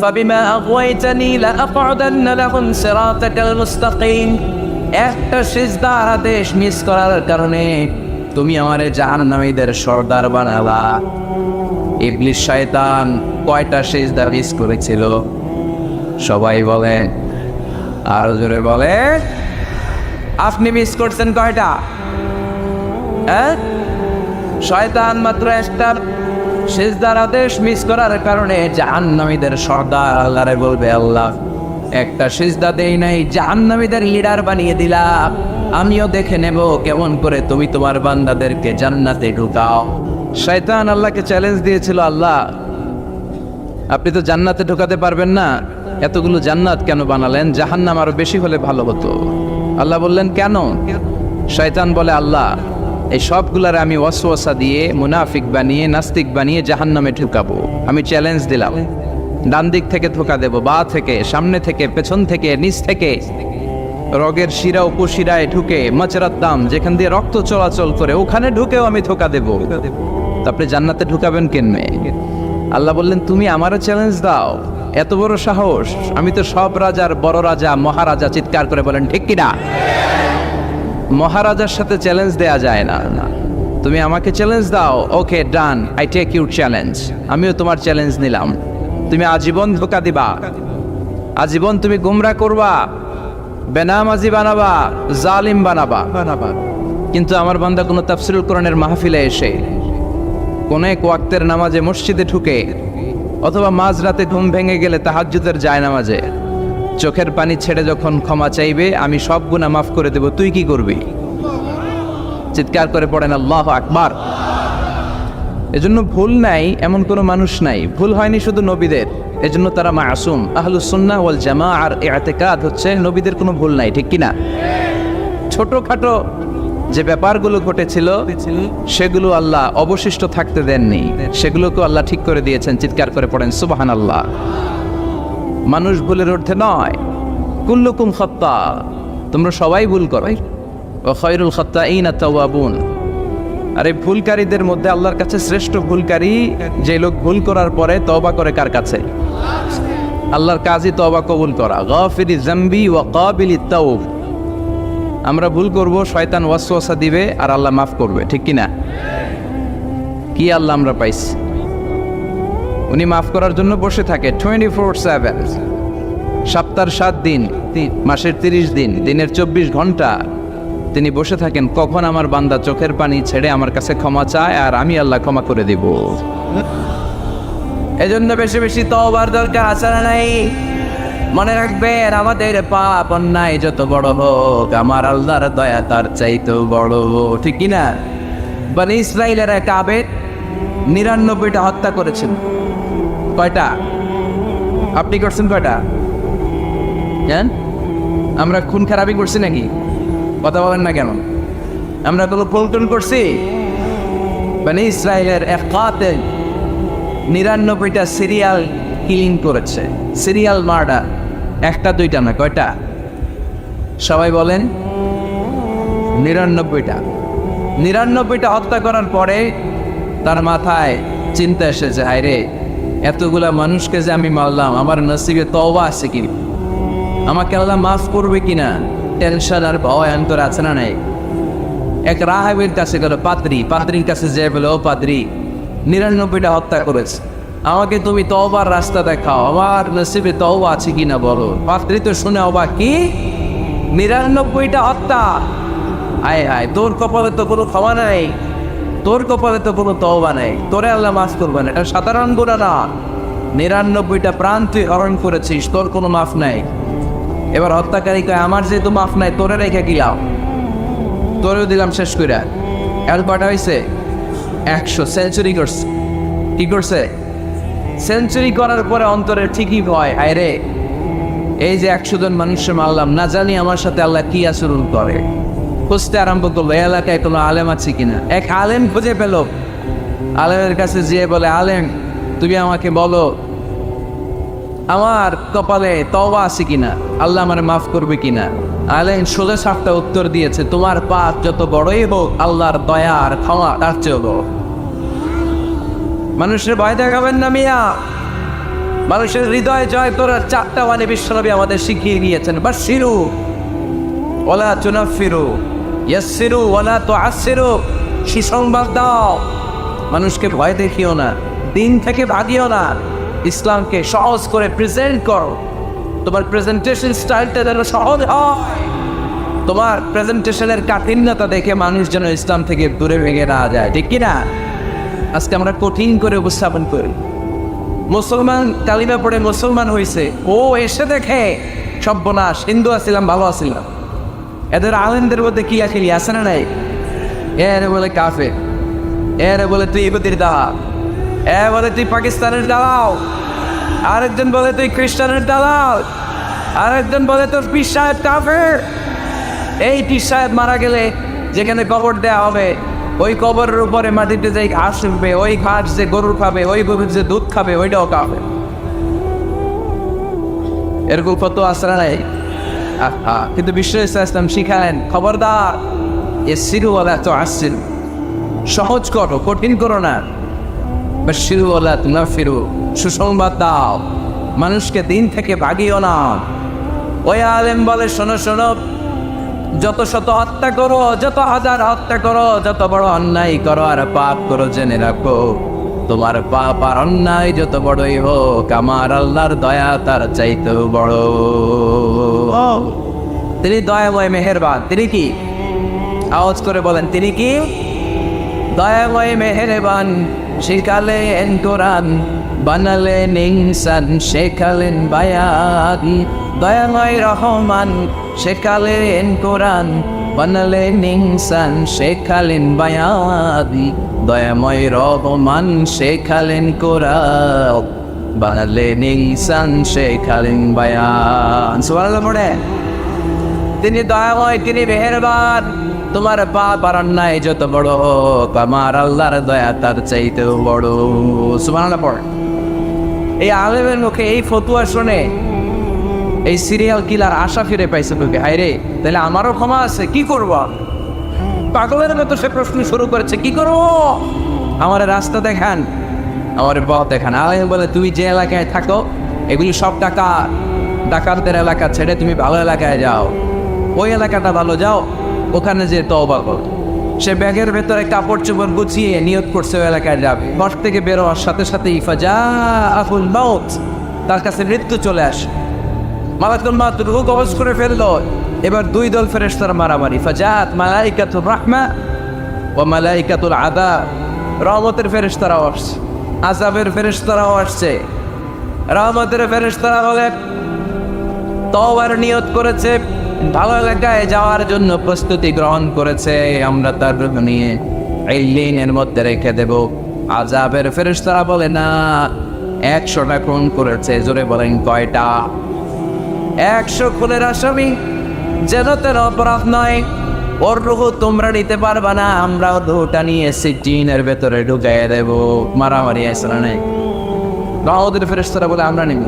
فبما أغويتني لأقعدن لهم صراطك المستقيم একটা সিজদার আদেশ মিস করার কারণে তুমি আমারে জাহান্নামীদের সর্দার বানালা। ইবলিস শয়তান কয়টা সিজদা মিস করেছিল? সবাই বলে, আরো জোরে বলে, আপনি মিস করছেন কয়টা? শয়তান মাত্র একটা সিজদার আদেশ মিস করার কারণে জাহান্নামীদের সর্দার আল্লাহরে বলবে, আল্লাহ একটা সিজদা দেই নাই, জাহান্নামীদের লিডার বানিয়ে দিলাম, আমিও দেখে নেব কেমন করে তুমি তোমার বান্দাদেরকে জান্নাতে ঢুকাও। শয়তান আল্লাহকে চ্যালেঞ্জ দিয়েছিল, আল্লাহ আপনি তো জান্নাতে ঢুকাতে পারবেন না, এতগুলো জান্নাত কেন বানালেন? জাহান্নাম আরো বেশি হলে ভালো হতো। আল্লাহ বললেন, কেন? শয়তান বলে, আল্লাহ এই সবগুলার আমি ওয়াসওয়াসা দিয়ে মুনাফিক বানিয়ে নাস্তিক বানিয়ে জাহান্নামে ঢুকাবো। আমি চ্যালেঞ্জ দিলাম, ডান দিক থেকে ধোকা দেব, বা থেকে, সামনে থেকে, পেছন থেকে, নিচ থেকে, রগের শিরা উপশিরায় ঢুকে, মাচরার দাম যেখান দিয়ে রক্ত চলাচল করে ওখানে ঢুকেও আমি ধোকা দেব। আপনি জান্নাতে ঢুকাবেন কেনমে? আল্লাহ বললেন, তুমি আমারও চ্যালেঞ্জ দাও, এত বড় সাহস? আমি তো সব রাজার বড় রাজা, মহারাজা। চিৎকার করে বলেন ঠিক কিনা? মহারাজার সাথে চ্যালেঞ্জ দেয়া যায় না। তুমি আমাকে চ্যালেঞ্জ দাও, ওকে ডান, আই টেক ইউর চ্যালেঞ্জ। আমিও তোমার চ্যালেঞ্জ নিলাম। তুমি আজীবন ধোকা দিবা, আজীবন তুমি গুমরা করবা, বেনামাজি বানাবা, জালিম বানাবা। কিন্তু আমার বান্দা কোনো তাফসীরুল কোরআনের মাহফিলে এসে কোন এক ওয়াক্তের নামাজে মসজিদে ঢুকে অথবা মাঝরাতে ঘুম ভেঙে গেলে তাহাজ্জুদের জায়নামাজে চোখের পানি ছেড়ে যখন ক্ষমা চাইবে, আমি সব গুনাহ মাফ করে দেব, তুই কি করবি? চিৎকার করে পড়েন আল্লাহু আকবার। এজন্য ভুল নাই এমন কোনো মানুষ নাই, ভুল হয়নি শুধু নবীদের, এজন্য তারা মাসুম। আহলুস সুন্নাহ ওয়াল জামাআর ইতিকাদ হচ্ছে নবীদের কোনো ভুল নাই, ঠিক কিনা? ছোটখাটো যে ব্যাপারগুলো ঘটেছিল সেগুলো আল্লাহ অবশিষ্ট থাকতে দেননি, সেগুলোকে আল্লাহ ঠিক করে দিয়েছেন। চিৎকার করে পড়েন সুবহানাল্লাহ। মানুষ ভুলের ঊর্ধ্বে নয়, কুল্লুকুম খাত্তা, তোমরা সবাই ভুল করো, ওয়া খায়রুল খাত্তাইনা তাওয়াবুন। আর এই ভুলকারীদের মধ্যে আল্লাহর কাছে শ্রেষ্ঠ ভুলকারী যে লোক ভুল করার পরে তওবা করে। কার কাছে? আল্লাহর কাজই তওবা কবুল করা। গাফিরি যামবি ওয়া কাবিলিত তাওব। আমরা ভুল করব, শয়তান ওয়াসওয়াসা দিবে আর আল্লাহ মাফ করবে, ঠিক কিনা? কি আল্লাহ আমরা পাইছি? উনি মাফ করার জন্য বসে থাকে 24/7, সপ্তাহের 7 দিন, মাসের 30 দিন, দিনের 24 ঘন্টা তিনি বসে থাকেন, কখন আমার বান্দা চোখের পানি ছেড়ে আমার কাছে ক্ষমা চায় আর আমি আল্লাহ ক্ষমা করে দিব। এজন্য বেশি বেশি তওবার দরকার আছে না নাই? মনে রাখবেন, আমাদের পাপ অন্যায় যত বড় হোক, আমার আল্লাহর দয়া তার চাইতেও বড়, ঠিক কিনা? বনি ইসরাইলের এক আবেদ 99টা হত্যা করেছেন। কয়টা? আপনি করছেন কয়টা? জান, আমরা খুন খারাপি করছি নাকি? কথা বলেন না কেন? আমরা কোনো পল্টন করছি? বনি ইসরাইলের এক কাতেল 99টা সিরিয়াল কিলিং করেছে, সিরিয়াল মার্ডার। একটা দুইটা না, কয়টা? সবাই বলেন 99টা। 99টা হত্যা করার পরে তার মাথায় চিন্তা এসেছে, হায় রে, এতগুলা মানুষকে যে আমি মারলাম, আমার নসিবে তওবা আছে কি? আমাকে আল্লাহ মাফ করবে কিনা? টেনশন আর ভয় অন্তর আছে না নাই? এক রাহাবের কাছে গেল, পাদ্রির কাছে যে বলে, ও পাদ্রি, 99টা হত্যা করেছে, আমাকে তুমি তওবার রাস্তা দেখাও, আমার নসিবে তওবা আছে কিনা বলো। পাদ্রি তো শুনে অবাক, কি 99টা হত্যা? আয় আয়, তোর কপালে তো কোনো ক্ষমা নাই, তোর কপালে তো কোনো তওবা নাই, তোরে আল্লাহ মাফ করবে না। এটা সাধারণ গুনাহ না, 99টা প্রাণ তুই হরণ করেছিস, তোর কোনো মাফ নাই। এবার হত্যাকারী কয়, আমার যেহেতু মাফ নাই, তোরে রেখে গেলাম, তোরেও দিলাম শেষ করে। এখন কয়টা হয়েছে? 100। সেঞ্চুরি করছে। কি করছে? সেঞ্চুরি করার পরে অন্তরে ঠিকই ভয়, হায় রে, এই যে 100 জন মানুষকে মারলাম, না জানি আমার সাথে আল্লাহ কি আচরণ করে। খুঁজতে আরম্ভ করলো, এই এলাকায় কোনো আলেম আছে কিনা। এক আলেম খুঁজে পেল, আলেমের কাছে যেয়ে বলে, আলেম তুমি আমাকে বলো আমার কপালে তওবা আছে কিনা, আল্লাহ আমার মাফ করবে কিনা। আলেম সোজা সাপটা উত্তর দিয়েছে, তোমার পাপ যত বড়ই হোক, আল্লাহর দয়া আর ক্ষমা তার চেয়ে বড়। মানুষের ভয় দেখাবেন না মিয়া, মানুষের হৃদয় জয় করার 4টা বাণী বিশ্বনবী আমাদের শিখিয়ে দিয়েছেন। বাশশিরু ওয়ালা তুনাফিরু, ইয়াসসিরু ওয়ালা তুআসসিরু। সুসংবাদ দাও, মানুষকে ভয় দেখিও না, দিন থেকে ভাগিও না, ইসলামকে সহজ করে প্রেজেন্ট করো। তোমার প্রেজেন্টেশন স্টাইলটা যেন সহজ হয়, তোমার প্রেজেন্টেশনের কাঠিন্যতা দেখে মানুষ যেন ইসলাম থেকে দূরে ভেঙে না যায়, ঠিক কিনা? আজকে আমরা কঠিন করে উপস্থাপন করি। মুসলমান কালিমা পড়ে মুসলমান হয়েছে, ও এসে দেখে সর্বনাশ, হিন্দু আসছিলাম ভালো আসছিলাম। এদের আলেমদের মধ্যে কি আখিলি আছে না নাই? এরে বলে কাফের, এরে বলে তুই ইহুদির দালাল, এ বলে তুই পাকিস্তানের দালাল, আরেকজন বলে তুই খ্রিস্টানের দালাল, আরেকজন বলে তোর পীর সাহেব কাফের। এই পীর সাহেব মারা গেলে যেখানে কবর দেওয়া হবে, ওই কবরের উপরে মাটিতে যে ঘাস উঠবে, ওই ঘাস যে গরুর খাবে, ওই গরুর যে দুধ খাবে, ওইটাও খাবে। এরকম কত আসরা নাই। কিন্তু বিশ্ব ইসলাম শিখালেন, খবরদার ইয়াসসিরুওয়ালা তুআসসিরু, সহজ করো, কঠিন করো না। বাশশিরুওয়ালা তুনাফিরু, সুসংবাদ দাও, মানুষকে দিন থেকে ভাগিও না। ওই আলেম বলে, শোনো শোনো, যত শত হত্যা করো, যত হাজার হত্যা করো, যত বড় অন্যায় করো আর পাপ করো, জেনে রাখো তোমার পাপ আর অন্যায় যত বড়ই হোক, আমার আল্লাহর দয়া তার চাইতেও বড়। তিনি দয়াময় মেহেরবান। তিনি কি? আওয়াজ করে বলেন, তিনি কি? দয়াময় মেহেরবান। শিখালেন কোরআন, বানালেন ইনসান, শেখালেন বায়ান। দয়াময় রহমান, শেখালেন কোরআন, বানালেন ইনসান, শেখালেন বায়ান। দয়াময় রহমান, শেখালেন কোরআন, বানালেন ইনসান, শেখালেন বায়ান। সুবহানাল্লাহ পড়ে। তিনি দয়াময়, তিনি মেহেরবান। তোমার পাপ আর অন্যায় যত বড় হোক, আমার আল্লাহর দয়া তার চাইতেও বড়। সুবহানাল্লাহ পড়ে। এই আলেমের মুখে এই ফতুয়া শুনে এই সিরিয়াল কিলার আশা ফিরে পাইছে তোকে, হায় রে, তাহলে আমারও ক্ষমা আছে, কি করব? পাগলের মতো সে প্রশ্ন শুরু করেছে, কি করব? আমার রাস্তা দেখান, আমার পথ দেখান। আলেম বলে, তুই যে এলাকায় থাকো এগুলি সব ডাকাতদের এলাকা ছেড়ে তুমি ভালো এলাকায় যাও, ওই এলাকাটা ভালো, যাও ওখানে যে তওবা করো। সে ব্যাগের ভেতরে কাপড় চোপড় গুছিয়ে নিয়ত করছে ওই এলাকায় যাবে। ঘর থেকে বের হওয়ার সাথে সাথে ইফাজাহুল মাউত, তার কাছে মৃত্যু চলে আসে। মালাকুল মাউত রূহ কবজ করে ফেললো। এবার দুই দল ফেরেশতার মারামারি। ফাজাত মালাইকাতুর রাহমা ওয়া মালাইকাতুল আযাব। রহমতের ফেরেশতারাও আসছে, আযাবের ফেরেশতারাও আসছে। রহমতের ফেরেশতারা বলে, তওবার নিয়ত করেছে, ভালো এলাকায় যাওয়ার জন্য প্রস্তুতি গ্রহণ করেছে, আমরা তার রূহ নিয়ে ইল্লিনের মধ্যে রেখে দেব। আযাবের ফেরেশতারা বলে, না, 100টা খুন করেছে। জোরে বলেন, কয়টা? 100 খুনের আসামি, যেন তেন অপরাধ নয়। ওর রূহ তোমরা নিতে পারবা না, আমরা রূহটা নিয়ে সিজিনের ভেতরে ঢুকাইয়ে দেব। মারামারি আসলে নেই। রহমতের ফেরেশতারা বলে, আমরা নিব।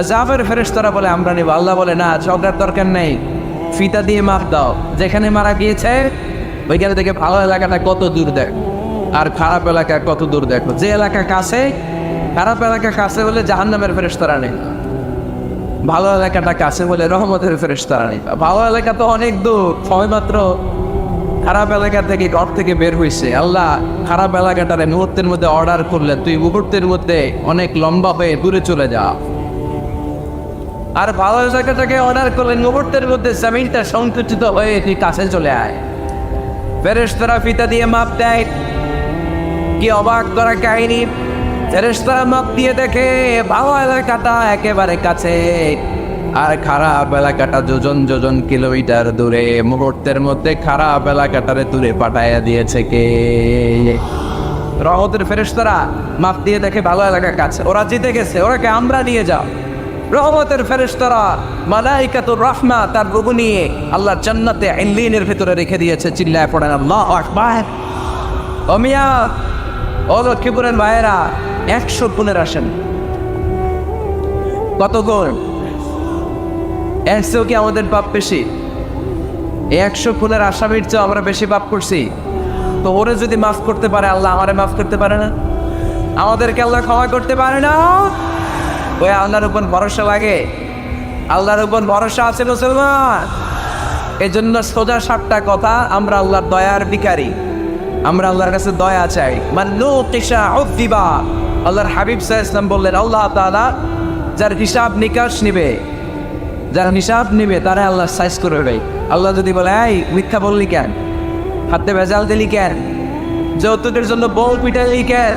আযাবের ফেরেশতারা বলে, আমরা নিব। আল্লাহ বলে, না, ঝগড়ার দরকার নেই, ফিতা দিয়ে মাপ দাও। যেখানে মারা গিয়েছে ওইখানে থেকে ভালো এলাকাটা কত দূর দেখো, আর খারাপ এলাকা কত দূর দেখো। যে এলাকা কাছে, খারাপ এলাকা কাছে বলে জাহান্নামের ফেরেশতারা নেই, ভালো এলাকাটা কাছে বলে রহমতের ফেরেশতারা নেই। ভালো এলাকা তো অনেক দূর, সবেমাত্র খারাপ এলাকা থেকে ঘর থেকে বের হয়েছে। আল্লাহ খারাপ এলাকাটারে মুহূর্তের মধ্যে অর্ডার করলেন, তুই মুহূর্তের মধ্যে অনেক লম্বা হয়ে দূরে চলে যা। আর ভালো জায়গাটাকে অর্ডার করলেন, মুহূর্তের মধ্যে জমিনটা সংকুচিত হয়ে তুই কাছে চলে আয়। ফেরেশতারা ফিতা দিয়ে মাপ দেয়। কি অবাক করা কাহিনী! ফেরেশতারা মাপ দিয়ে দেখে ভালো এলাকাটা একেবারে কাছে, আর খারাপ এলাকাটা যোজন যোজন কিলোমিটার দূরে। মুহূর্তের মধ্যে খারাপ এলাকাটারে দূরে পাঠাইয়া দিয়েছে কে? রহমতের ফেরেশতারা মাপ দিয়ে দেখে ভালো এলাকা কাছে, ওরা জিতে গেছে, ওরাকে আমরা নিয়ে যাও। রহমতের ফেরেশতারা মালাইকাতুর রাহমা তার রূহ নিয়ে আল্লাহ জান্নাতে ইল্লিনের ভিতরে রেখে দিয়েছে। চিল্লায় পড়েন আল্লাহু আকবার। ও মিয়া, ও লক্ষ্মীপুরের ভাইয়েরা, 100 খুনের আসেন, কত গুণ? 100 কি আমাদের পাপ বেশি? 100 খুনের আসামির চেয়ে আমরা বেশি পাপ করছি। তো ওরে যদি মাফ করতে পারে আল্লাহ, আমারে মাফ করতে পারে না? আমাদেরকে আল্লাহ ক্ষমা করতে পারে না? ওই আল্লাহর উপর ভরসা লাগে? আল্লাহর উপর ভরসা আছে মুসলমান? এজন্য সোজা সাপটা কথা, আমরা আল্লাহর দয়ার ভিখারি, আমরা আল্লাহর কাছে দয়া চাই। মান্নুকিশা উযিবা, আল্লাহর হাবিব সাল্লাল্লাহু আলাইহি ওয়াসাল্লাম বললেন, আল্লাহ তাআলা যার হিসাব নিকাশ নিবে, যার হিসাব নিবে তারা আল্লাহ সাইজ করবে। আল্লাহ যদি বলে, এই মিথ্যা বললি কেন, হাতে ভেজাল দিলি কেন, যৌতুকের জন্য বউ পিটালি কেন,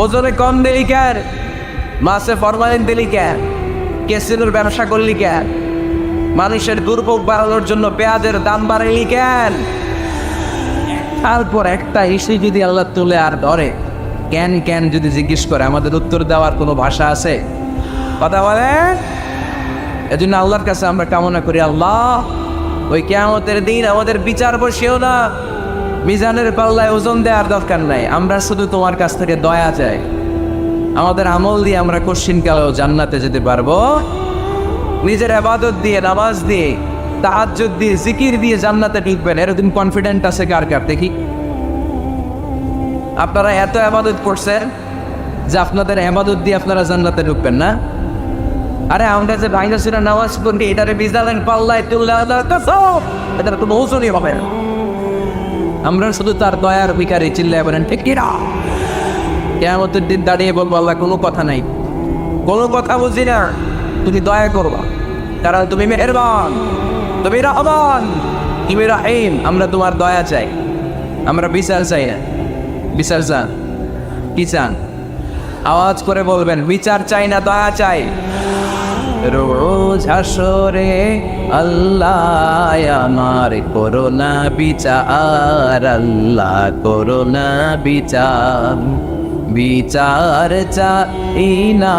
ওজনে কম দিলি কেন, মাছে ফরমালিন দিলি কেন, ক্যাসিনোর ব্যবসা করলি কেন, মানুষের দুর্ভোগ বাড়ানোর জন্য পেঁয়াজের দাম বাড়াইলি কেন, তারপর একটা ইস্যু যদি আল্লাহ তুলে আর ধরে, কেন কেন যদি জিজ্ঞেস করে, আমাদের উত্তর দেওয়ার কোনো ভাষা আছে? কথা বলে। এজন্য আল্লাহর কাছে আমরা কামনা করি, আল্লাহ ওই কিয়ামতের দিন আমাদের বিচার বসেও না, মিজানের পাল্লায় ওজন দেওয়ার দরকার নাই, আমরা শুধু তোমার কাছ থেকে দয়া চাই। আমাদের আমল দিয়ে আমরা কশিনকালেও জান্নাতে যেতে পারবো, নিজের ইবাদত দিয়ে, নামাজ দিয়ে, তাহাজ্জুদ দিয়ে, জিকির দিয়ে জান্নাতে ঢুকবেন। এরকম কনফিডেন্ট আছে কার কার দেখি? আপনারা এত ইবাদত করছেন যে আপনাদের ইবাদত দিয়ে আপনারা জান্নাতে ঢুকবেন না? আরে আমরা যে ভাইনা ছিল নামাজ পড়ি, এটারে মিজানের পাল্লায় তুললে এটার কোনো ওজনই হবে না। আমরা শুধু তার দয়ার ভিখারি, চিল্লায় বলেন ঠিক কিনা? কিয়ামতের দিন দাঁড়িয়ে বলবো, আল্লাহ কোনো কথা নাই, কোনো কথা বুঝি না, তুমি দয়া করবা, কারণ তুমি মেহেরবান, তুমি রহমান, তুমি রাহিম। আমরা তোমার দয়া চাই, আমরা বিচার চাই না। বিচার চান? কি চান? আওয়াজ করে বলবেন, বিচার চাই না, দয়া চাই। রোজ হাসরে আল্লাহ আমার করোনা বিচার, আল্লাহ করোনা বিচার, বিচার চাই না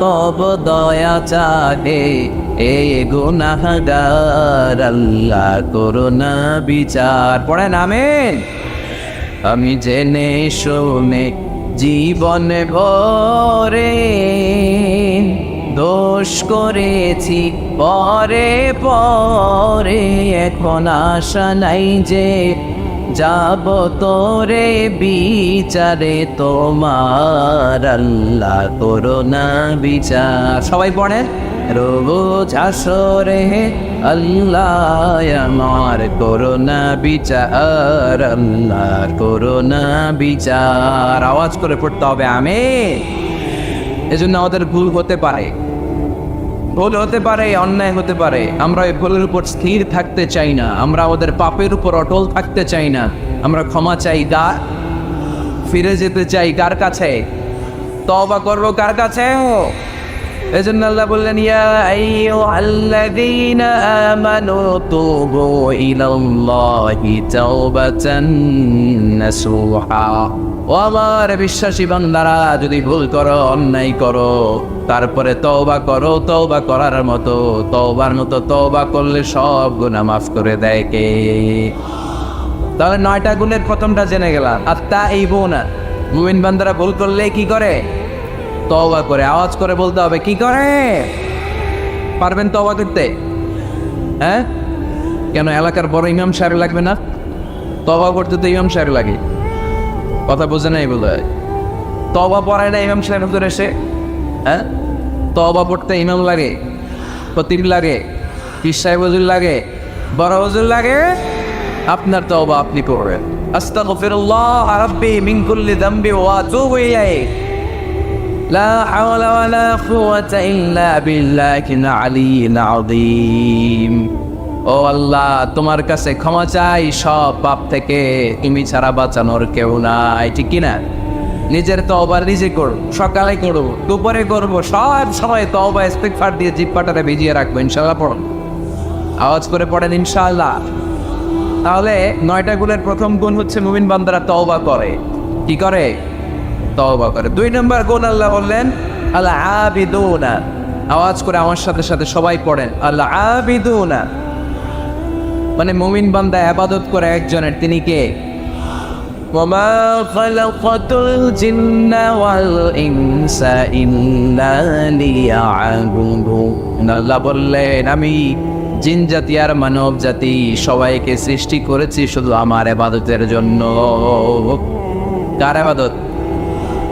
তব দয়া চাহে এ গুনাহগার, আল্লাহ করোনা বিচার। পড়েন আমিন। আমি জেনে শুনে জীবনে ভরে দোষ করেছি পরে পরে, এখন আশা নাই যে যাব তোরে বিচারে তোমার, আল্লাহ করোনা বিচার। সবাই পড়েন, রোজ হাসরে আল্লাহ আমার করোনা বিচার, আল্লাহ করোনা বিচার। আওয়াজ করে পড়তে হবে আমিন। এজন্য আমাদের ভুল হতে পারে, ভুল হতে পারে, অন্যায় হতে পারে, আমরা এই ভুলের উপর স্থির থাকতে চাই না, আমরা আমাদের পাপের উপর অটল থাকতে চাই না, আমরা ক্ষমা চাই, ফিরে যেতে চাই কার কাছে? তওবা করবো কার কাছে? এজন্য আল্লাহ বললেন, ইয়া আইয়ুহাল্লাযীনা আমানু তুবু ইলাল্লাহি তাওবাতান নাসুহা। ও আমার বিশ্বাসী বান্দারা, যদি ভুল করো, অন্যায় করো, তারপরে তওবা করো, তওবা করার মতো, তওবার মতো তওবা করলে সব গুনাহ মাফ করে দেয় কে? তাহলে 9টা গুণের প্রথমটা জেনে গেলাম। আত-তাইবুনা, মুমিন বান্দারা ভুল করলে কি করে? তওবা করে। আওয়াজ করে বলতে হবে, কি করে? পারবেন তওবা করতে? হ্যাঁ, কেন এলাকার বড় ইমাম সাহেব লাগবে না? তওবা করতে তো ইমাম সাহেব লাগে। কথা বোঝে নাই বলে তওবা পড়ায় না ইমাম সাহেব হুজুর এসে? হ্যাঁ, তওবা পড়তে ইমাম লাগে, খতিব লাগে, পীর সাহেব হুজুর লাগে, বড় হুজুর লাগে। আপনার তওবা আপনি করবেন। আস্তাগফিরুল্লাহ রাব্বি মিন কুল্লি যামবি ওয়া আতুবু ইলাইহি, লা হাওলা ওয়ালা কুওয়াতা ইল্লা বিল্লাহিল আলিয়্যিল আযীম। ও আল্লাহ, তোমার কাছে ক্ষমা চাই সব পাপ থেকে, তুমি ছাড়া বাঁচানোর কেউ নাই। ঠিক কিনা? নিজের তওবা নিজে করব, সকালে করব, দুপুরে করব, সব সময় তওবা ইস্তিগফার দিয়ে জিহ্বাটারে ভিজিয়ে রাখবো ইনশাআল্লাহ। পড়ুন, আওয়াজ করে পড়েন ইনশাআল্লাহ। তাহলে 9টা গুণের প্রথম গুণ হচ্ছে মুমিন বান্দারা তওবা করে। কি করে? তওবা করে। 2 নম্বর গুণ আল্লাহ বললেন আল আবিদুনা। আওয়াজ করে আমার সাথে সাথে সবাই পড়েন, আল আবিদুনা মানে মুমিন বান্দা ইবাদত করে একজনের, তিনি কে? ওয়ামা খালাকাতুল জিন্না ওয়াল ইনসা ইল্লা লিয়াবুদুন। আল্লাহ বললেন, আমি জিন জাতি আর মানব জাতি সবাইকে সৃষ্টি করেছি শুধু আমার ইবাদতের জন্য। কার ইবাদত?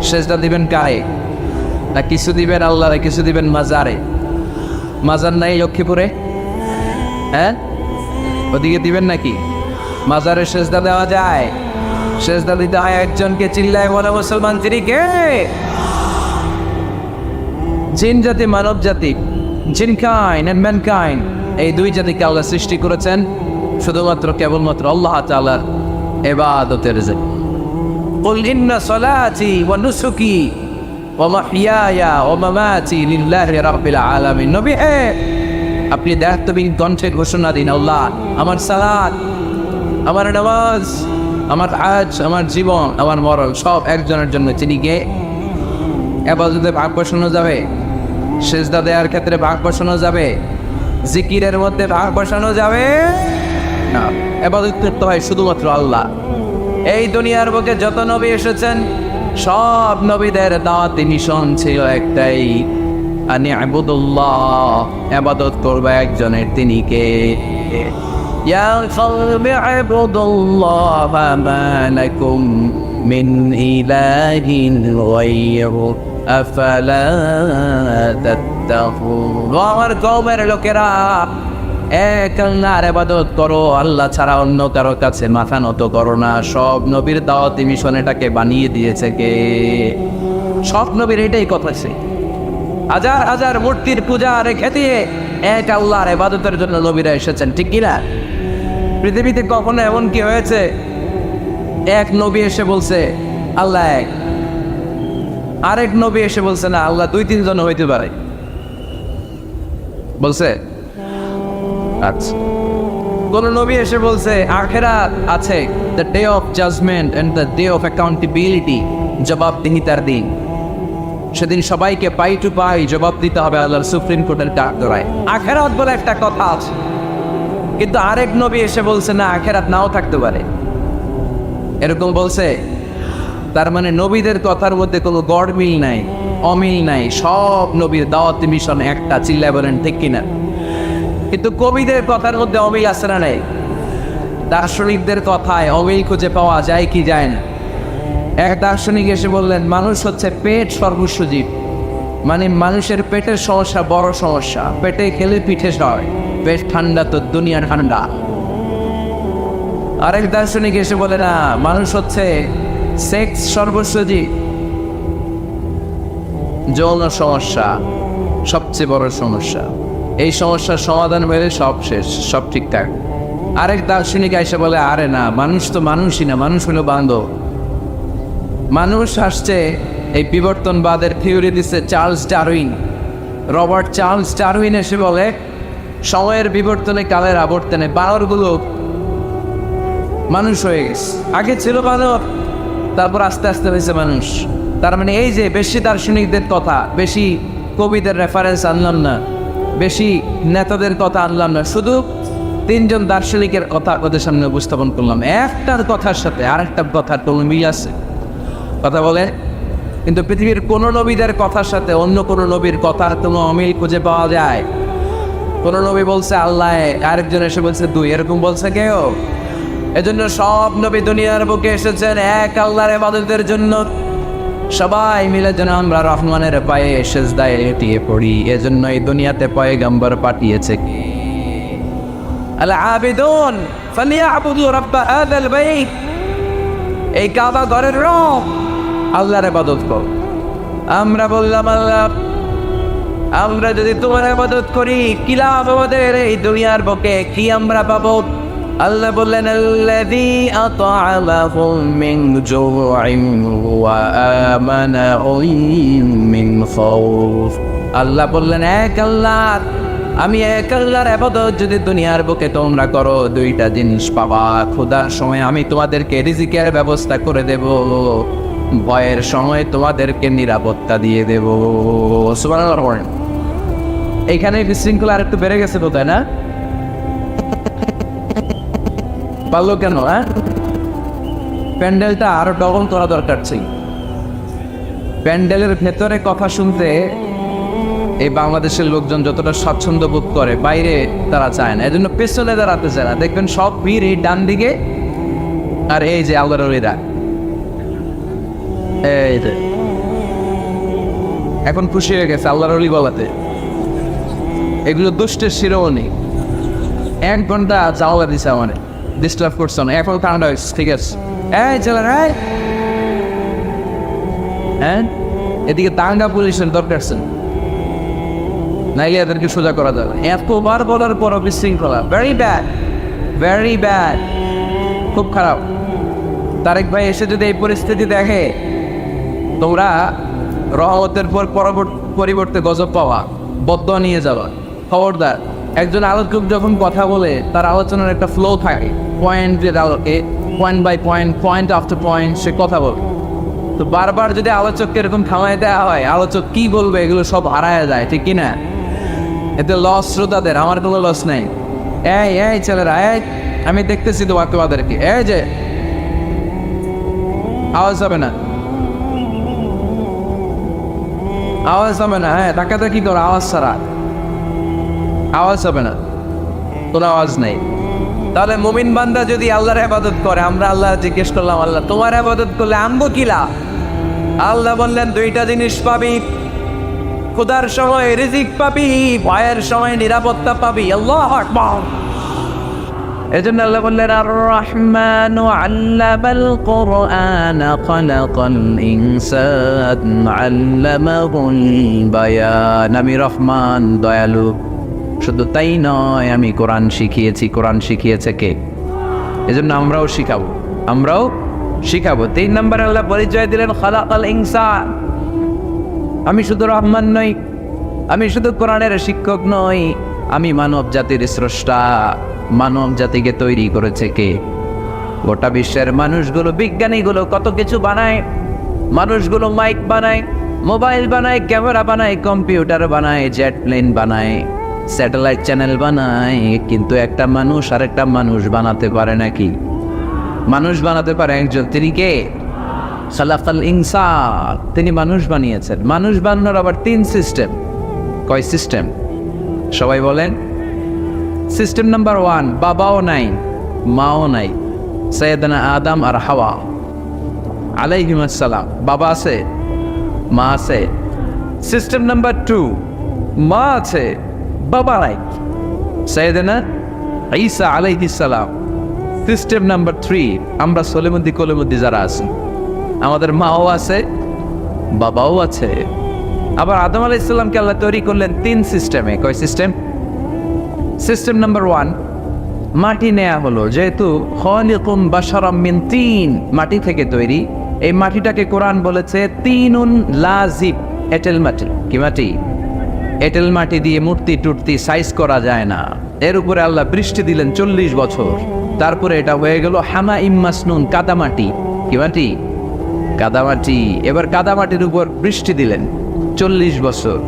সেজদা দিবেন কারে? না কিছু দিবেন আল্লাহরে, কিছু দিবেন মাজারে? মাজার নাই লক্ষ্মীপুরে? হ্যাঁ, ওদিকে দিবেন নাকি? মাজারে সেজদা দেওয়া যায়? সেজদা দিতে হয় একজনকে। চিল্লায় বলে মুসলমান, তিনি কে? জিন জাতি, মানব জাতি, জিনকাইন এন্ড ম্যানকাইন, এই দুই জাতিকে আল্লাহ সৃষ্টি করেছেন শুধুমাত্র কেবলমাত্র আল্লাহ তাআলার ইবাদতের জন্য। কুল ইন্না সলাতি ওয়া নুসুকি ওয়া মাহইয়ায়া ওয়া মামাতি লিল্লাহি রাব্বিল আলামিন। নবী হে, আপনি দায়িত্বহীন কণ্ঠে ঘোষণা দিন, আল্লাহ, আমার সালাত, আমার নামাজ, আমার হজ, আমার জীবন, আমার মরণ সব একজনের জন্য। তিনি কে? ইবাদতে ভাগ বসানো যাবে? সেজদা দেওয়ার ক্ষেত্রে ভাগ বসানো যাবে? জিকিরের মধ্যে ভাগ বসানো যাবে না। ইবাদত করতে হয় শুধুমাত্র আল্লাহ। এই দুনিয়ার বুকে যত নবী এসেছেন সব নবীদের দাওয়াতি মিশন ছিল একটাই, আনি ইবাদুল্লাহ, ইবাদত করবে একজনের, তিনি কে? ইয়া কওমি ইবাদুল্লাহ মা লাকুম মিন ইলাহিন গায়রু আফালা তাত্তাকুন। আমার কওমের লোকেরা, এক আল্লাহর ইবাদত করো, আল্লাহ ছাড়া অন্য কারো কাছে মাথা নত করো না। সব নবীর দাওয়াতি মিশন এটাকে বানিয়ে দিয়েছে কে? সব নবীর এটাই কথা ছিল। হাজার হাজার মূর্তির পূজা রেখে দিয়ে এক আল্লাহর ইবাদতের জন্য নবীরা এসেছেন, ঠিক কিনা? পৃথিবীতে কখনো এমন কি হয়েছে এক নবী এসে বলছে আল্লাহ এক, আরেক নবী এসে বলছে না আল্লাহ দুই তিনজন হইতে পারে? বলছে? আচ্ছা, কোন নবী এসে বলছে আখিরাত আছে, the day of judgment and the day of accountability, জবাবদিহিতার দিন, সেদিন সবাইকে পাই টু পাই জবাব দিতে হবে আল্লাহর সুপ্রিম কোর্টের কাঠগড়ায়। আখিরাত বলে একটা কথা আছে, কিন্তু আরেক নবী এসে বলছে না আখিরাত নাও থাকতে পারে, এরকম বলছে। তার মানে নবীদের কথার মধ্যে কোনো গড়মিল নাই, অমিল নাই। সব নবীর দাওয়াতি মিশন একটা, চিল্লায় বলেন ঠিক কিনা? কিন্তু কবিদের কথার মধ্যে অমিল আছে না নাই? দার্শনিকদের কথায় অমিল খুঁজে পাওয়া যায় কি যায় না? এক দার্শনিক এসে বললেন মানুষ হচ্ছে পেট সর্বস্ব জীব, মানে মানুষের পেটের সমস্যা বড় সমস্যা, পেটে খেলে পিঠে সয়, পেট ঠান্ডা তো দুনিয়া ঠান্ডা। আরেক দার্শনিক এসে বলে না, মানুষ হচ্ছে সেক্স সর্বস্ব জীব, যৌন সমস্যা সবচেয়ে বড় সমস্যা, এই সমস্যার সমাধান মেলে সব শেষ, সব ঠিকঠাক। আরেক দার্শনিক এসে বলে আরে না, মানুষ তো মানুষই না, মানুষ হলো বান্ধব। মানুষ আসছে, এই বিবর্তনবাদের থিওরি দিচ্ছে Charles Darwin, Robert Charles Darwin এসে বলে সময়ের বিবর্তনে কালের আবর্তনে বানরগুলো মানুষ হয়ে গেছে, আগে ছিল বানর, তারপর আস্তে আস্তে হয়েছে মানুষ। তার মানে এই যে বেশি দার্শনিকদের কথা, বেশি কবিদের রেফারেন্স আনলাম না, বেশি নেতাদের কথা আনলাম না, শুধু তিনজন দার্শনিকের কথা ওদের সামনে উপস্থাপন করলাম। একটার কথার সাথে আরেকটা কথার কোনো মিল আছে? কথা বলে। কিন্তু পৃথিবীর কোনো নবীদের কথার সাথে অন্য কোনো নবীর কথার কোনো অমিল খুঁজে পাওয়া যায়? কোনো নবী বলছে আল্লাহ, আরেকজন এসে বলছে দুই, এরকম বলছে কেউ? এজন্য সব নবী দুনিয়ার বুকে এসেছেন এক আল্লাহর ইবাদতের জন্য। সবাই মিলে যেন আমরা রহমানের পায়ে সেজদায় এটিয়ে পড়ি, এজন্য এই দুনিয়াতে পয়গম্বর পাঠিয়েছে কে? আল আবিদুন ফালিয়াবুদু রাব্ব হাযাল বাইত, এই কাবা ঘরের রব, আল্লাহর ইবাদত কর। আমরা বললাম আল্লাহ, আমরা যদি তোমার ইবাদত করি কি লাভ আমাদের এই দুনিয়ার বুকে, কি আমরা পাবো? আল্লাহ বললেন আল্লাযী আত'আমাহুম মিন জু'ইন ওয়া আমানাহুম মিন খাউফ। আল্লাহ বললেন এক আল্লাহ, আমি এক আল্লাহর ইবাদত যদি দুনিয়ার বুকে তোমরা করো, দুইটা জিনিস পাবা। ক্ষুধার সময় আমি তোমাদেরকে রিজিকের ব্যবস্থা করে দেব, ভয়ের সময় তোমাদেরকে নিরাপত্তা দিয়ে দেব। সুবহানাল্লাহ। এইখানে বিশৃঙ্খলা আর একটু বেড়ে গেছে তো, তাই না? পারলো কেন? হ্যাঁ, প্যান্ডেলটা আরো ডবল করা দরকার ছিল। প্যান্ডেলের ভেতরে কথা শুনতে এই বাংলাদেশের লোকজন যতটা স্বাচ্ছন্দ্য বোধ করে, বাইরে তারা চায় না, এজন্য পেছনে দাঁড়াতে চায় না। দেখবেন সব ভিড় এই ডান দিকে, আর এই যে আল্লাহর ওলিরা, এই যে এখন খুশি হয়ে গেছে আল্লাহর ওলি বলাতে। এগুলো দুষ্টের শিরোমণি। 1 ঘন্টা চাওয়া দিছে আমার, ডিস্টার্ব করছে না, এখন ঠান্ডা হয়েছে, ঠিক আছে। এই চলেন, হ্যাঁ এদিকে দাঙ্গা পুলিশের দরকার আছে, নাইলে এদেরকে সোজা করা যাবে। এতবার বলার পরও বিশৃঙ্খলা, ভেরি ব্যাড, ভেরি ব্যাড, খুব খারাপ। তারেক ভাই এসে যদি এই পরিস্থিতি দেখে, তোমরা রহমতের পর পরিবর্তে গজব পাওয়া, বদদোয়া নিয়ে যাওয়া। খবরদার, একজন আলোচক যখন কথা বলে তার আলোচনার একটা ফ্লো থাকে, পয়েন্টের আলোকে, point by point, point after point সে কথা বলে। তো বারবার যদি আলোচককে এরকম থামায় দেওয়া হয়, আলোচক কি বলবে এগুলো সব হারায় যায়, ঠিক কিনা? এতে লস শ্রোতাদের, আমার কোনো লস নেই। এই ছেলেরা, আমি দেখতেছি তোমাদেরকে, এই যে আওয়াজ হবে না, আওয়াজ হবে না, হ্যাঁ টাকাটা কি করো, আওয়াজ ছাড়া আওয়াজ হবে না, কোনো আওয়াজ নেই। তাহলে মুমিন বান্দা যদি আল্লাহর ইবাদত করে, আমরা আল্লাহ জিজ্ঞেস করলাম, আল্লাহ তোমার ইবাদত করলে আনবো কি লাভ? আল্লাহ বললেন 2টা জিনিস পাবি, ক্ষুধার সময় রিজিক পাবি, ভয়ের সময় নিরাপত্তা পাবি। আল্লাহু আকবার। এজন্য আল্লাহ বললেন আর রহমানু আল্লামাল কুরআন খালাকাল ইনসান আল্লামাহুল বায়ান। আমি রহমান, দয়ালু। শুধু তাই নয়, আমি কোরআন শিখিয়েছি। কোরআন শিখিয়েছে কে? এজন্য আমরাও শিখাবো। 3 নম্বর আল্লাহ পরিচয় দিলেন খালাকাল ইনসান। আমি শুধু রহমান নই, আমি শুধু কোরআনের শিক্ষক নই, আমি মানব জাতির স্রষ্টা। মানব জাতিকে তৈরি করেছে কে? গোটা বিশ্বের মানুষগুলো, বিজ্ঞানীগুলো কত কিছু বানায়। মানুষগুলো মাইক বানায়, মোবাইল বানায়, ক্যামেরা বানায়, কম্পিউটার বানায়, জেট প্লেন বানায়, স্যাটেলাইট চ্যানেল বানায়, কিন্তু একটা মানুষ আর একটা মানুষ বানাতে পারে নাকি? মানুষ বানাতে পারে একজন, তিনি কে? খালাকাল ইনসান, তিনি মানুষ বানিয়েছেন। মানুষ বানানোর আবার 3 সিস্টেম। কয় সিস্টেম? সবাই বলেন। সিস্টেম নাম্বার 1, বাবাও নাই, মাও নাই, সৈয়দনা আদম আর হাওয়া আলাইহিmus সালাম। বাবা আছে, মা আছে। সিস্টেম নাম্বার 2, মা আছে, বাবা নাই, সৈয়দনা ঈসা আলাইহিস সালাম। সিস্টেম নাম্বার 3, আমরা সলিমুদ্দি কলিমুদ্দি যারা আছি, আমাদের মাও আছে, বাবাও আছে। আবার আদম আলাইহিস সালামকে আল্লাহ তৈরি করলেন 3 সিস্টেমে। কয় সিস্টেম? সিস্টেম নাম্বার 1, মাটি নেয়া হলো, যেহেতু খালিকুম বাশারাম মিন তিন, মাটি থেকে তৈরি। এই মাটিটাকে কোরআন বলেছে তিনুন লাজিব, এঁটেল মাটি। কি মাটি? এঁটেল মাটি দিয়ে মূর্তি টুর্তি সাইজ করা যায় না। এর উপরে আল্লাহ বৃষ্টি দিলেন 40 বছর, তারপরে এটা হয়ে গেল হামাইম মাসনুন, কাদামাটি। কি মাটি? কাদামাটি। এবার কাদামাটির উপর বৃষ্টি দিলেন 40 বছর,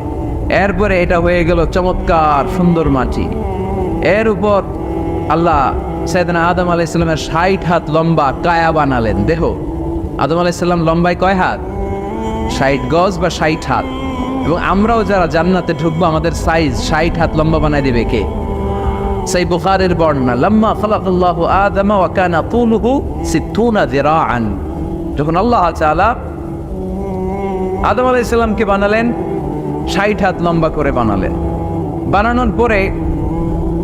এরপরে এটা হয়ে গেল চমৎকার সুন্দর মাটি। এর উপর আল্লাহ সাইয়েদনা আদম আলাইহিস সালামের 60 হাত লম্বা কায়া বানালেন, দেহ। আদম আলাইহিস সালাম লম্বায় কয় হাত? 60 গজ বা 60 হাত। এবং আমরাও যারা জান্নাতে ঢুকবো, আমাদের সাইজ 60 হাত লম্বা বানায় দিবে কে? সেই বুখারীর বর্ণনা, লাম্মা খালাকাল্লাহু আদম ওয়া কানা তুলুহু 60 যিরাআন। যখন আল্লাহ তাআলা আদম আলাইহিস সালামকে বানালেন, 60 হাত লম্বা করে বানালেন। বানানোর পরে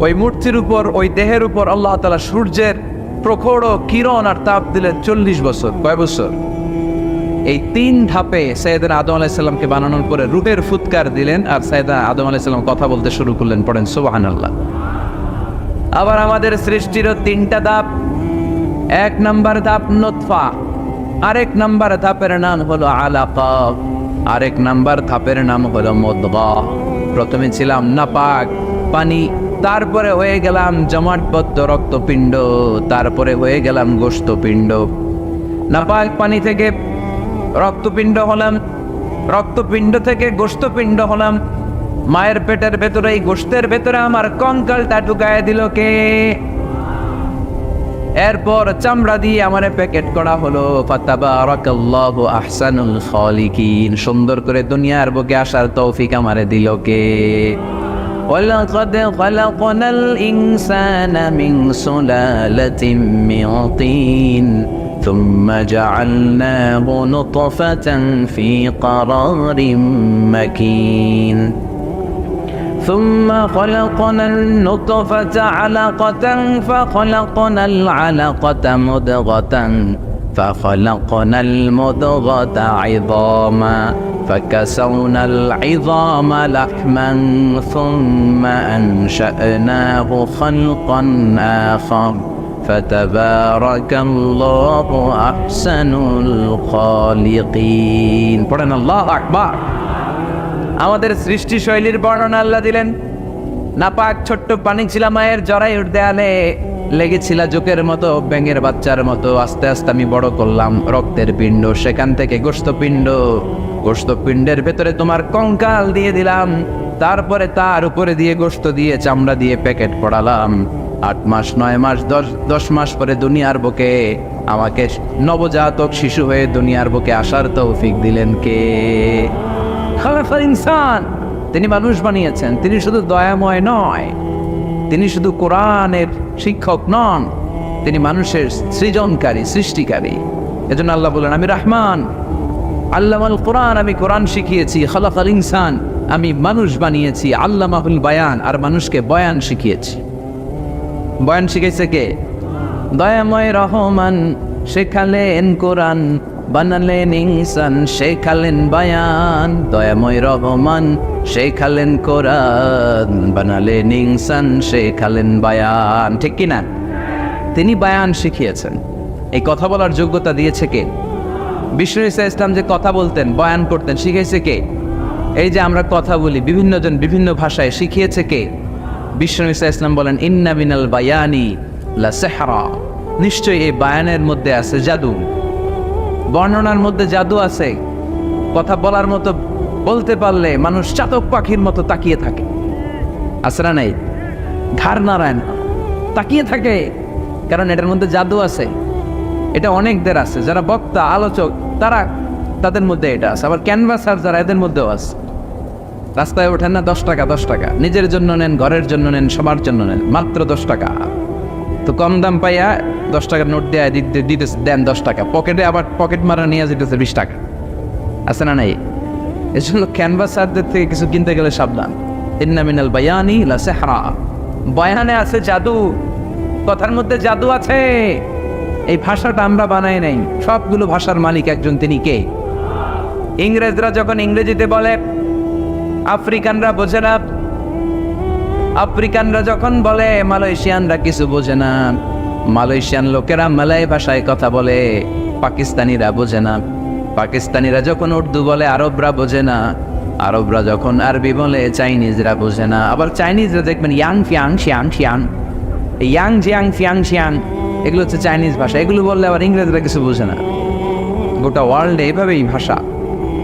ওই মূর্তির উপর, ওই দেহের উপর আল্লাহ তাআলা সূর্যের প্রখর কিরণ আর তাপ দিলেন 40 বছর। কয় বছর? এই 3 ধাপে সাইয়েদনা আদম আলাইহিস সালামকে বানানোর পরে রূহের ফুৎকার দিলেন, আর সাইয়েদনা আদম আলাইহিস সালাম কথা বলতে শুরু করলেন। পড়েন সুবহানাল্লাহ। আবার আমাদের সৃষ্টিরও 3টা ধাপ। 1 নাম্বার ধাপ নুতফা, আরেক নাম্বার ধাপের নাম হলো আলাকা, আরেক নাম্বার ধাপের নাম হলো মুদগা। প্রথমে ছিলাম নাপাক পানি, তারপরে হয়ে গেলাম জমাটবদ্ধ রক্তপিণ্ড, তারপরে হয়ে গেলাম গোশতপিণ্ড। নাপাক পানি থেকে রক্তপিণ্ড হলাম, রক্তপিণ্ড থেকে গোশতপিণ্ড হলাম। মায়ের পেটের ভেতরে, এই গোশতের ভেতরে আমার কঙ্কালটা ঢুকায় দিল কে? এরপর চামড়া দিয়ে আমার প্যাকেট করা হলো। ফাতাবারাকাল্লাহু আহসানুল খালিকিন। সুন্দর করে দুনিয়ার বুকে আসার তৌফিক আমারে দিল কে? ওয়ালাকাদ খালাকনাল ইনসানা মিন সুলালাতিন মিন তিন। ثم جعلناه نطفة في قرار مكين ثم خلقنا النطفة علقة فخلقنا العلقة مضغة فخلقنا المضغة عظاما فكسونا العظام لحما ثم أنشأناه خلقا آخر فتبارك الله أحسن الخالقين পড়েন আল্লাহু আকবার। আমাদের সৃষ্টি শৈলীর বর্ণনা আল্লাহ দিলেন। নাপাক ছোট্ট পানি ছিল মায়ের জরায়ুর দেয়ালে, লেগেছিল জোকের মতো, ব্যাঙের বাচ্চার মতো। আস্তে আস্তে আমি বড় করলাম রক্তের পিণ্ড, সেখান থেকে গোশতপিণ্ড, গোশতপিণ্ডের ভেতরে তোমার কঙ্কাল দিয়ে দিলাম, তারপরে তার উপরে দিয়ে গোশত দিয়ে চামড়া দিয়ে প্যাকেট পড়ালাম। 8 মাস 9 মাস 10 মাস পরে দুনিয়ার বুকে আমাকে নবজাতক শিশু হয়ে দুনিয়ার বুকে আসার তৌফিক দিলেন কে? খালাকাল ইনসান, তিনি মানুষ বানিয়েছেন। তিনি শুধু দয়াময় নয়, তিনি শুধু কোরআনের শিক্ষক নন, তিনি মানুষের সৃজনকারী, সৃষ্টিকারী। এজন্য আল্লাহ বলেন, আমি রহমান, আল্লামাল কোরআন, আমি কোরআন শিখিয়েছি। খালাকাল ইনসান, আমি মানুষ বানিয়েছি। আল্লামাহুল বায়ান, আর মানুষকে বয়ান শিখিয়েছি। বয়ান শিখাইছে কে? দয়াময় রহমান শেখালেন কোরআন, বানালেন ইনসান, শেখালেন বায়ান। দয়াময় রহমান শেখালেন কোরআন, বানালেন ইনসান, শেখালেন বায়ান। ঠিক কিনা? তিনি বায়ান শিখিয়েছেন। এই কথা বলার যোগ্যতা দিয়েছে কে? বিষ্ণু ঈসা ইসলাম যে কথা বলতেন, বয়ান করতেন, শিখাইছে কে? এই যে আমরা কথা বলি, বিভিন্ন জন বিভিন্ন ভাষায়, শিখিয়েছে কে? বিষ্ণু ঈসা ইসলাম বলেন, ইন্না মিনাল বায়ানি লা সিহরা, নিশ্চয়ই এই বায়ানের মধ্যে আছে জাদু, বর্ণনার মধ্যে জাদু আছে। কথা বলার মতো, বলতে পারলে মানুষ চাতক পাখির মতো তাকিয়ে থাকে। আসরা নাই, ঘাড় নাড়ায় না, তাকিয়ে থাকে, কারণ এটার মধ্যে জাদু আছে। এটা অনেকদের আছে, যারা বক্তা আলোচক, তাদের মধ্যে এটা আছে। আবার ক্যানভাসার যারা, এদের মধ্যেও আছে। রাস্তায় ওঠেন না, 10 টাকা 10 টাকা, নিজের জন্য নেন, ঘরের জন্য নেন, সবার জন্য নেন, মাত্র 10 টাকা। তো কম দাম পাইয়া 10 টাকার নোট দেয় দিতেছে, দেন 10 টাকা, পকেটে আবার পকেট মারা নিয়ে যেতেছে 20 টাকা। আছে না নাই? এই জন্য ক্যানভাসারদের থেকে কিছু কিনতে গেলে সাবধান। ইন্না মিনাল বায়ানি লা সিহরা, বয়ানে আছে জাদু, কথার মধ্যে জাদু আছে। এই ভাষাটা আমরা বানাই নাই, সবগুলো ভাষার মালিক একজন, তিনি কে? ইংরেজরা যখন ইংরেজিতে বলে, আফ্রিকানরা বোঝে না। আফ্রিকানরা যখন বলে, মালয়েশিয়ানরা কিছু বোঝে না। মালয়েশিয়ান লোকেরা মালয় ভাষায় কথা বলে, পাকিস্তানিরা বোঝে না। পাকিস্তানিরা যখন উর্দু বলে, আরবরা বোঝে না। আরবরা যখন আরবি বলে, চাইনিজরা বোঝে না। আবার চাইনিজরা দেখবেন ইয়াং ফিয়াং শিয়াং শিয়াং, ইয়াং জিয়াং ফিয়াং শিয়াং, এগুলো হচ্ছে চাইনিজ ভাষা। এগুলো বললে আবার ইংরেজরা কিছু বোঝে না। গোটা ওয়ার্ল্ডে এইভাবেই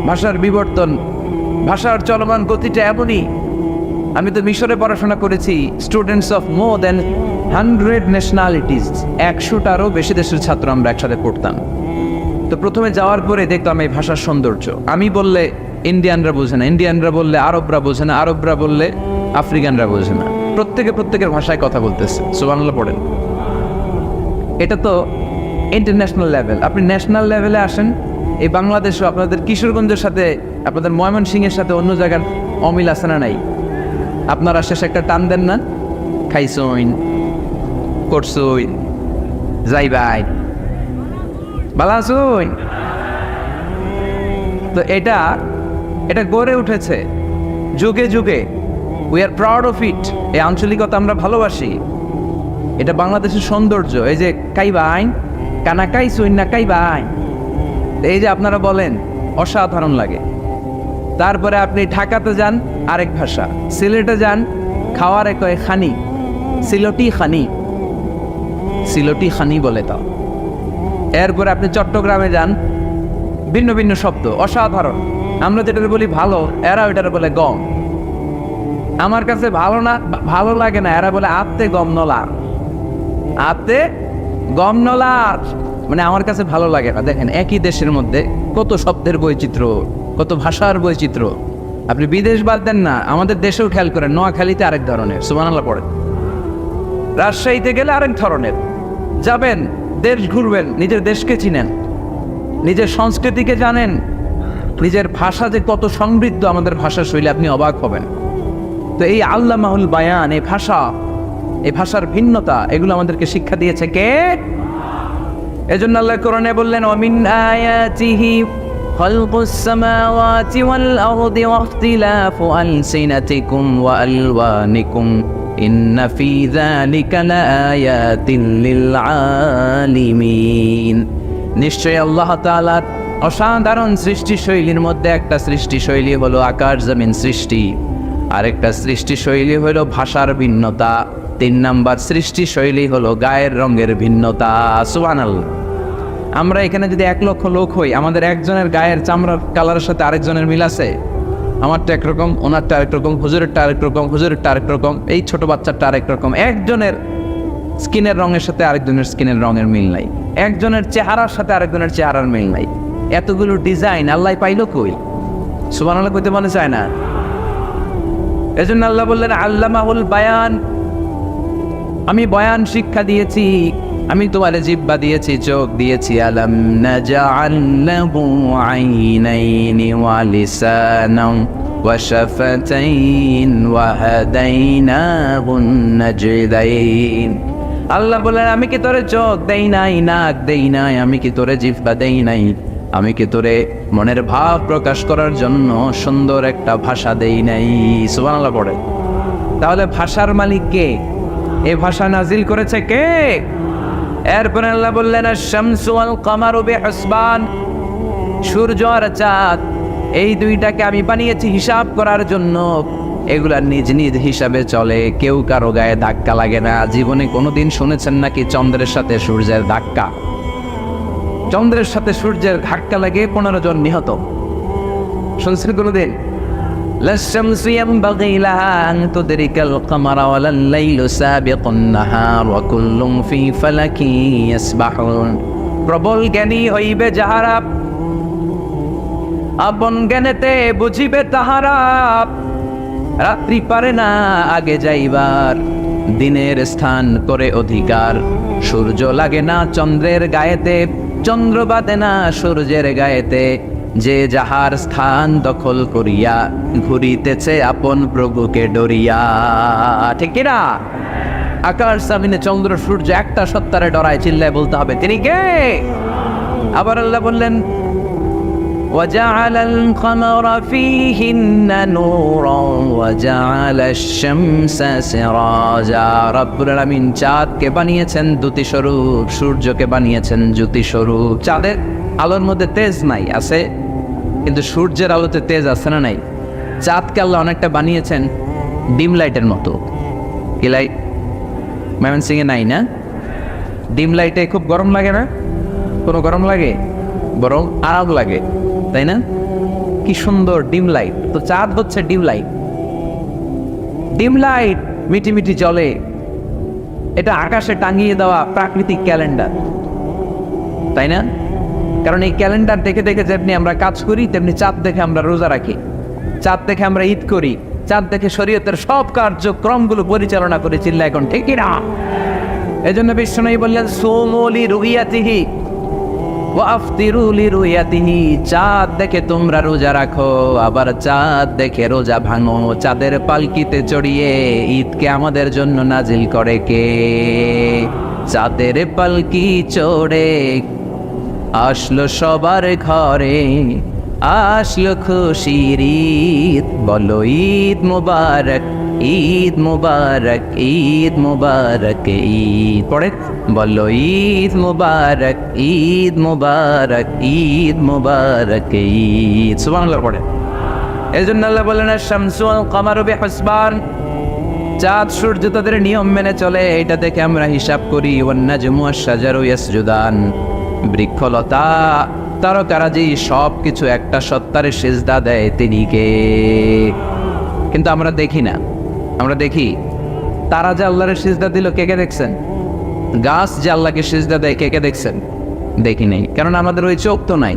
ভাষার বিবর্তন, ভাষার চলমান গতিটা এমনই। আমি তো মিশরে পড়াশোনা করেছি। Students of more than 100 nationalities, 100টারও বেশি দেশের ছাত্র আমরা একসাথে পড়তাম। তো প্রথমে যাওয়ার পরে দেখলাম এই ভাষার সৌন্দর্য। আমি বললে ইন্ডিয়ানরা বোঝে না, ইন্ডিয়ানরা বললে আরবরা বোঝে না, আরবরা বললে আফ্রিকানরা বোঝে না। প্রত্যেকের ভাষায় কথা বলতেছে। সুবহানাল্লাহ পড়েন। এটা তো ইন্টারন্যাশনাল লেভেল। আপনি ন্যাশনাল লেভেলে আসেন, এই বাংলাদেশও আপনাদের কিশোরগঞ্জের সাথে, আপনাদের ময়মনসিংহের সাথে অন্য জায়গার অমিল আছে না নাই? আপনারা শেষে একটা টান দেন না, খাইছইন, করছইন, যাইবাই, ভালো আছইন। তো এটা গড়ে উঠেছে যুগে যুগে। We are proud of it. এই আঞ্চলিকতা আমরা ভালোবাসি, এটা বাংলাদেশের সৌন্দর্য। এই যে কাইবাইন, কানা কাইছইন না কাইবাইন, এই যে আপনারা বলেন, অসাধারণ লাগে। তারপরে আপনি ঢাকাতে যান, আরেক ভাষা। সিলেটে যান, খাওয়ারে কয় খানি, সিলটি খানি, সিলটি খানি বলে তাও। এরপরে আপনি চট্টগ্রামে যান, ভিন্ন ভিন্ন শব্দ, অসাধারণ। আমরা যেটা বলি ভালো, এরা ওইটারে বলে গম। আমার কাছে ভালো লাগে না, এরা বলে আত্তে গম নলার, আত্তে গম নলার, মানে আমার কাছে ভালো লাগে না। দেখেন, একই দেশের মধ্যে কত শব্দের বৈচিত্র্য, কত ভাষার বৈচিত্র্য। আপনি বিদেশ বাদ দেন না, আমাদের দেশেও খেয়াল করেন, নোয়াখালীতে আরেক ধরনের, সুবহানাল্লাহ পড়েন। রাজশাহীতে গেলে আরেক ধরনের, যাবেন দেশ ঘুরবেন, নিজের দেশকে চিনেন, নিজের সংস্কৃতিকে জানেন, নিজের ভাষা যে কত সমৃদ্ধ, আমাদের ভাষা শৈলী, আপনি অবাক হবেন। তো এই আল্লামাহুল বায়ান, এই ভাষার ভিন্নতা, এগুলো আমাদেরকে শিক্ষা দিয়েছে কে? এজন্য আল্লাহ কোরআনে বললেন, ওয়ামিন আয়াতিহি খালকুস সামাওয়াতি ওয়াল আরদি ওয়াখতিলাফু আলসিনাতিকুম ওয়া আলওয়ানিকুম ইন্না ফি যালিকা লাআয়াতিন লিল আলিমিন। নিশ্চয়ই আল্লাহ তাআলার অসাধারণ সৃষ্টিশৈলীর মধ্যে একটা সৃষ্টিশৈলী হলো আকাশ জমিন সৃষ্টি, আরেকটা সৃষ্টিশৈলী হলো ভাষার ভিন্নতা, 3 নাম্বার সৃষ্টিশৈলী হলো গায়ের রঙের ভিন্নতা। সুবহানাল্লাহ। আমরা এখানে যদি 1 লক্ষ লোক হই, আমাদের একজনের গায়ের চামড়ার কালারের সাথে আরেকজনের মিল আছে? আমারটা একরকম, ওনারটা আরেক রকম, হুজুরেরটা আরেক রকম, হুজুরেরটা আরেক রকম, এই ছোট বাচ্চারটা আরেক রকম। একজনের স্কিনের রঙের সাথে আরেকজনের স্কিনের রঙের মিল নাই, একজনের চেহারার সাথে আরেকজনের চেহারার মিল নাই। এতগুলো ডিজাইন আল্লাহ পাইলো কই? সুবহানাল্লাহ কইতে মনে চায় না? এজন্য আল্লাহ বললেন আল্লামাহুল বায়ান, আমি বয়ান শিক্ষা দিয়েছি, আমি তোমারে জিহ্বা দিয়েছি, চোখ দিয়েছি। আলাম নাজআল লাহু আইনাইনি ওয়া লিসানান ওয়া শাফাতাইন ওয়া হাদাইনাহুন নাজদাইন। আল্লাহ বলেন, আমি কি তোরে চোখ দেই নাই, নাক দেই নাই, আমি কি তোরে জিহ্বা দেই নাই, আমি কি তোরে মনের ভাব প্রকাশ করার জন্য সুন্দর একটা ভাষা দেই নাই? সুবহানাল্লাহ পড়ে। তাহলে ভাষার মালিক কে? এই ভাষা নাজিল করেছে কে? এরপরে আল্লাহ বললেন আশ-শামসু ওয়াল কামারু বিহিসবান, সূর্য আর চাঁদ, এই দুইটাকে আমি বানিয়েছি হিসাব করার জন্য। এগুলা নিজ নিজ হিসাবে চলে, কেউ কারো গায়ে ধাক্কা লাগে না। জীবনে কোনোদিন শুনেছেন নাকি চন্দ্রের সাথে সূর্যের ধাক্কা? চন্দ্রের সাথে সূর্যের ধাক্কা লাগে 15 জন নিহত, শুনছেন কোনোদিন? লাশ-শামসু ইয়ানবাগি লাহা আন তুদরিকাল কামারা ওয়ালাল লাইলু সাবিকুন নাহার ওয়া কুল্লুন ফি ফালাকিন ইয়াসবাহুন। প্রবল জ্ঞানী হইবে যাহারা, আপন জ্ঞানেতে বুঝিবে তাহারা। রাত্রি পারে না আগে যাইবার, দিনের স্থান করে অধিকার। সূর্য লাগে না চন্দ্রের গায়েতে, চন্দ্র বাঁধে না সূর্যের গায়েতে। যে যাহার স্থান দখল করিয়া, ঘুরিতেছে আপন প্রভুকে ডরিয়া। ঠিক কিনা? আকাশ জমিনে চন্দ্র সূর্য একটা সত্তারে ডরায়, চিল্লায় বলতে হবে তিনি কে? আবার আল্লাহ বললেন وجعل القمر فيهن نورا وجعل الشمس سراجا। রব্বুল আলামিন চাঁদকে বানিয়েছেন দ্যুতি স্বরূপ, সূর্যকে বানিয়েছেন জ্যোতি স্বরূপ। চাঁদের আলোর মধ্যে তেজ নাই, আছে, কিন্তু সূর্যের আলোতে তেজ আছে না নাই? চাঁদকে আল্লাহ অনেকটা বানিয়েছেন ডিম লাইটের মতো। কি লাইট? ময়মনসিংহে নাই না? ডিম লাইটে খুব গরম লাগে না? কোনো গরম লাগে? বরং আরাম লাগে, তাই না? কি সুন্দর ডিম লাইট। তো চাঁদ হচ্ছে ডিম লাইট। ডিম লাইট মিটি মিটি জ্বলে, এটা আকাশে টাঙিয়ে দেওয়া প্রাকৃতিক ক্যালেন্ডার, তাই না? কারণ এই ক্যালেন্ডার দেখে দেখে যেমনি আমরা কাজ করি, তেমনি চাঁদ দেখে আমরা রোজা রাখি, চাঁদ দেখে আমরা ঈদ করি, চাঁদ দেখে শরীয়তের সব কার্যক্রমগুলো পরিচালনা করে। চিল্লা এখন ঠিক না? এই জন্য বিশ্বনবী বললেন সুমু লিরুইয়াতিহি ওয়া আফতিরু লিরুইয়াতিহি। চাঁদ দেখে তোমরা রোজা রাখো, আবার চাঁদ দেখে রোজা ভাঙো। চাঁদের পালকিতে চড়িয়ে ঈদকে আমাদের জন্য নাজিল করে কে? চাঁদের পালকি চড়ে আসলো সবার ঘরে, আসলো খুশির ঈদ, বলো ঈদ মুবারক, ঈদ মুবারক, ঈদ মুবারক, ঈদ পড়ে বলো ঈদ মুবারক, ঈদ মুবারক, ঈদ মুবারক, ঈদ। সুবহানাল্লাহ পড়ে। এই জন্য আল্লাহ বলেন আশ-শামসু ওয়াল কামারু বিহিসবান, চাঁদ সূর্য তাদের নিয়ম মেনে চলে, এটা দেখে আমরা হিসাব করি। ওয়ান নাজমু ওয়াশ-শাজারু ইয়াসজুদান, বৃক্ষলতা তারকারাজি সব কিছু একটা সত্তারে সিজদা দেয়, তিনি কে? কিন্তু আমরা দেখি না। আমরা দেখি তারা যে আল্লাহর সিজদা দিল, কে কে দেখছেন? গাছ যে আল্লাহকে সিজদা দেয়, কে কে দেখছেন? দেখি নাই, কারণ আমাদের ওই চোখ তো নাই।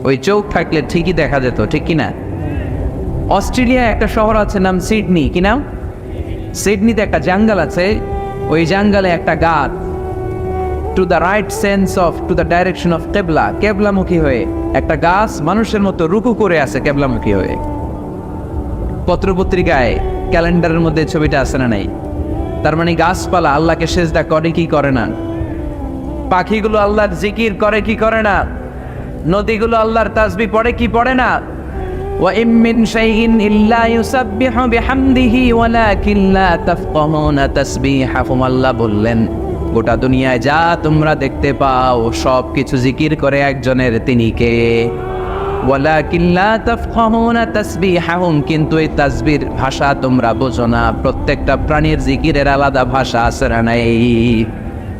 ওই চোখ থাকলে ঠিকই দেখা যেত, ঠিক কিনা? অস্ট্রেলিয়া একটা শহর আছে নাম সিডনি, কি নাম? সিডনিতে একটা জঙ্গল আছে, ওই জঙ্গলে একটা গাছ, to the right sense of to the direction of কেবলা, কেবলামুখী হয়ে। একটা গাছ মানুষের মতো রুকু করে আছে কেবলামুখী হয়ে। পত্রপত্রিকায় ক্যালেন্ডারের মধ্যে ছবিটা আছে না নাই? তার মানে গাছপালা আল্লাহকে সেজদা করে কি করে না? পাখিগুলো আল্লাহর জিকির করে কি করে না? নদীগুলো আল্লাহর তাসবিহ পড়ে কি পড়ে না? ওয়া ইম মিন শাইইন ইল্লা ইউসাব্বিহু বিহামদিহি ওয়ালাকিন লা তাফকাহুনা তাসবিহাহুম। আল্লাহ বললেন, গোটা দুনিয়ায় যা তোমরা দেখতে পাও সব কিছু জিকির করে একজনের, তিনি কে? ওয়ালাকিন লা তাফকাহুনা তাসবিহাহুম, কিন্তু এই তাসবিহর ভাষা তোমরা বোঝো না। প্রত্যেকটা প্রাণীর জিকিরের আলাদা ভাষা আছে না নাই?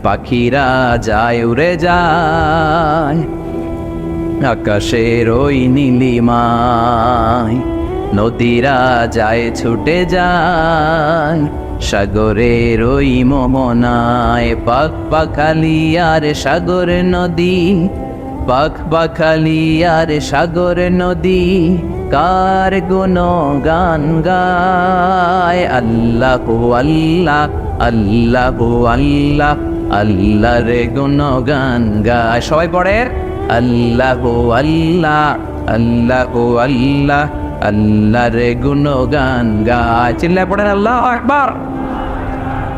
পাখিরা যায় উড়ে যায় আকাশের ওই নীলিমায়, নদীরা যায় ছুটে যায় সাগরের ওই মোহনায়। পাখ পাখালি আর সাগর নদী, পাখ পাখালি আর সাগর নদী, কার গুণগান গায়। আল্লাহু আল্লাহ, আল্লাহু আল্লাহ, আল্লাহর গুণগান গায়। সবাই পড়ে আল্লাহু আল্লাহ, আল্লাহু আল্লাহ, আল্লাহর গুণগান গায়। চিল্লায় পড়েন আল্লাহু আকবার।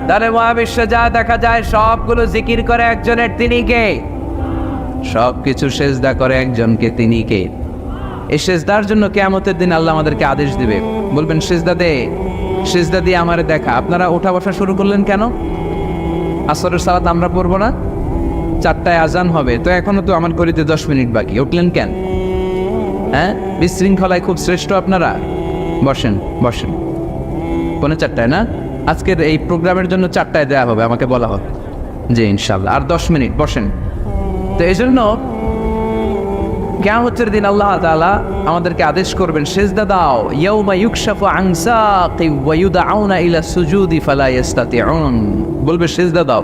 তাহলে মহাবিশ্বে যা দেখা যায় সবগুলো জিকির করে একজনের, তিনি কে? সবকিছু সেজদা করে একজনকে, তিনি কে? এই সেজদার জন্য কিয়ামতের দিন আল্লাহ আমাদেরকে আদেশ দিবে, বলবেন সেজদা দে, সেজদা দিয়ে আমারে দেখা। আপনারা ওঠা বসা শুরু করলেন কেন? আসরের সালাত আমরা পড়বো না? 4টায় আজান হবে, তো এখনো তো আমার ঘড়িতে 10 মিনিট বাকি, উঠলেন কেন? হ্যাঁ, বিশৃঙ্খলায় খুব শ্রেষ্ঠ আপনারা। বসেন বসেন, 4:45 না? আজকের এই প্রোগ্রামের জন্য 4টায় দেওয়া হবে, আমাকে বলা হবে। জি ইনশাল্লাহ, আর 10 মিনিট বসেন। তো এই জন্য কিয়ামতের দিন আল্লাহ তাআলা আমাদেরকে আদেশ করবেন সেজদা দাও। ইয়াউমা ইউকশাফু আন সাকি ওয়া ইউদআউনা ইলা সুজুদি ফালা ইস্তাতিউন, বলবে সেজদা দাও।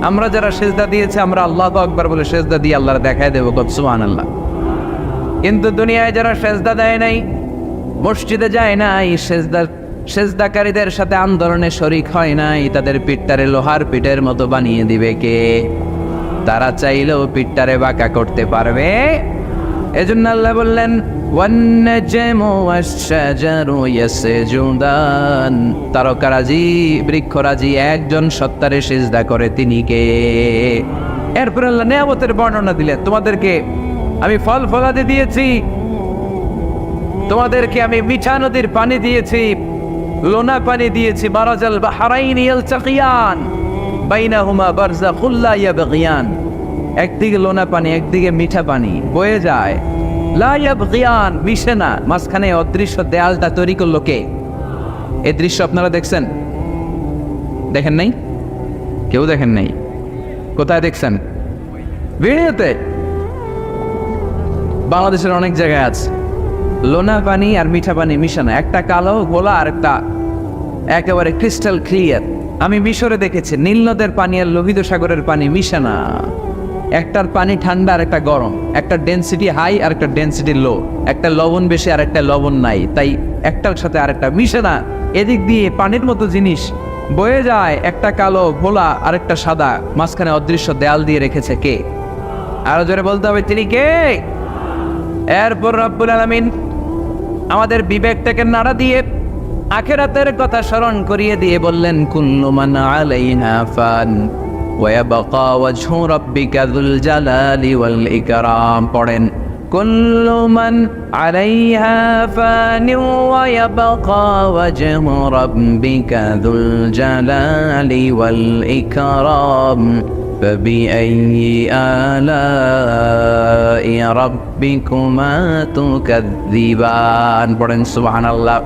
আমরা যারা সেজদা দিয়েছি আমরা আল্লাহু আকবার বলে সেজদা দিয়ে আল্লাহর দেখায় দেব, সুবহানাল্লাহ। কিন্তু দুনিয়ায় যারা সেজদা দেয় নাই, মসজিদে যায় নাই, সেজদাকারীদের সাথে আন্দোলনে শরীক হয় নাই, তাদের পিঠটারে লোহার পিঠের মতো বানিয়ে দিবে কে? তারা চাইলেও পিঠটারে বাঁকা করতে পারবে? এজন্য আল্লাহ বললেন ওয়ান-নাজমু ওয়াশ-শাজারু ইয়াসজুদান, তারকারাজি বৃক্ষরাজি একজন সত্তারে সিজদা করে, তিনি কে? এরপর আল্লাহ নিয়ামতের বর্ণনা দিলেন, তোমাদেরকে আমি ফল ফলাদি দিয়েছি, তোমাদেরকে আমি মিঠা নদীর পানি দিয়েছি, লোনা পানি দিয়েছি। মারাজাল বাহরাইনি ইয়ালতাকিয়ান বাইনাহুমা বারযাখুল লা ইয়াবগিয়ান, একদিকে লোনা পানি একদিকে মিঠা পানি বয়ে যায়, লা ইয়াবগিয়ান, মিশে না। মাঝখানে অদৃশ্য দেয়ালটা তৈরি করলো কে? এই দৃশ্য আপনারা দেখছেন? দেখেন নাই? কেউ দেখেন নাই? কোথায় দেখছেন? ভিডিওতে। বাংলাদেশের অনেক জায়গায় আছে লোনা পানি আর মিঠা পানি মিশানো, একটা কালো গোলা আর একটা একেবারে ক্রিস্টাল ক্লিয়ার। আমি মিশরে দেখেছি নীল নদের পানি আর লোহিত সাগরের পানি মিশানা, একটার পানি ঠান্ডা আর একটা গরম, একটা ডেনসিটি হাই আর একটা ডেনসিটি লো, একটা লবণ বেশি আর একটা লবণ নাই, তাই একটার সাথে আর একটা মিশানা। এদিক দিয়ে পানির মতো জিনিস বয়ে যায়, একটা কালো গোলা আর একটা সাদা, মাঝখানে অদৃশ্য দেয়াল দিয়ে রেখেছে কে? আরো জোরে বলতে হবে, তিনি কে? এরপর রব্বুল আলামিন আমাদের বিবেকটাকে নাড়া দিয়ে আখিরাতের কথা স্মরণ করিয়ে দিয়ে বললেন কুল্লু মান আলাইহা ফান ওয়া ইয়াবকা ওয়াজহু রাব্বিকা যুল জালালি ওয়াল ইকরাম। পড়েন কুল্লু মান আলাইহা ফান ওয়া ইয়াবকা ওয়াজহু রাব্বিকা যুল জালালি ওয়াল ইকরাম فبأي آلاء ربكما تكذبان। পড়েন সুবহানাল্লাহ।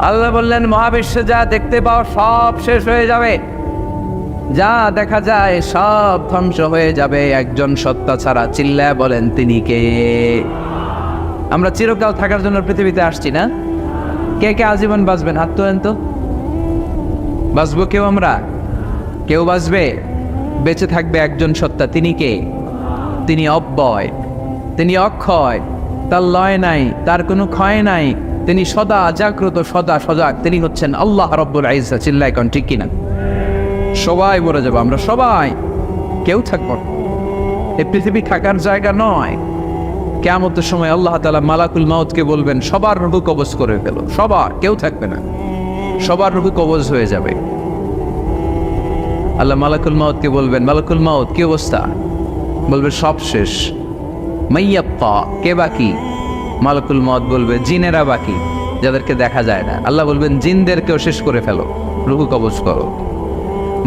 আল্লাহ বললেন মহাবিশ্বে যা দেখতে পাও সব শেষ হয়ে যাবে, যা দেখা যায় সব ধ্বংস হয়ে যাবে একজন সত্তা ছাড়া। চিল্লায় বলেন তিনি কে? আমরা চিরকাল থাকার জন্য পৃথিবীতে আসছি না? কে কে আজীবন বাঁচবেন? হাত তোলেন তো। বাঁচবো কেউ? আমরা কেউ বাঁচবে? বেঁচে থাকবে একজন সত্তা, তিনি কে? তিনি অব্যয়, তিনি অক্ষয়, তার লয় নাই, তার কোনো ক্ষয় নাই, তিনি সদা জাগ্রত, সদা সজাগ, তিনি হচ্ছেন আল্লাহ রব্বুল ইজ্জত। চিল্লায় কোন ঠিক কিনা? সবাই বলে যাবো আমরা, সবাই কেউ থাকবো না। এই পৃথিবী থাকার জায়গা নয়। কিয়ামতের সময় আল্লাহ তাআলা মালাকুল মাউতকে বলবেন সবার রূহ কবজ করে ফেলো, সবার, কেউ থাকবে না, সবার রূহ কবজ হয়ে যাবে। আল্লাহ মালাকুল মাউতকে বলবেন, মালাকুল মাউত কি অবস্থা? বলবে সব শেষ। মাইয়াপ্পা, কে বাকি? মালাকুল মাউত বলবে জিনেরা বাকি, যাদেরকে দেখা যায় না। আল্লাহ বলবেন জিনদেরকেও শেষ করে ফেলো, রূহ কবজ করো।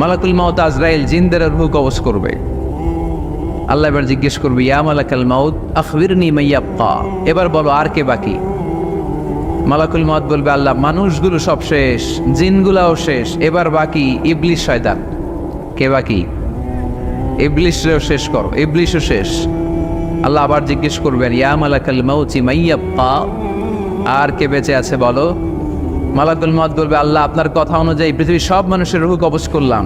মালাকুল মাউত আজরাইল জিনদের রূহ কবজ করবে। আল্লাহ এবার জিজ্ঞেস করবে, ইয়া মালাকাল মাউত আখবিরনি মাইয়াপ্পা, এবার বলো আর কে বাকি? মালাকুল মাউত বলবে, আল্লাহ মানুষগুলো সব শেষ, জিনগুলাও শেষ, এবার বাকি ইবলিস শয়তান। কে বাকি? ইবলিসও শেষ করো, ইবলিসও শেষ। আল্লাহ আবার জিজ্ঞেস করবেন, ইয়া মালাকাল মাউতি মাইয়াপ্পা, আর কে বেঁচে আছে বলো? মালাকুল মাউত বলবে, আল্লাহ আপনার কথা অনুযায়ী পৃথিবীর সব মানুষের রূহ কবজ করলাম,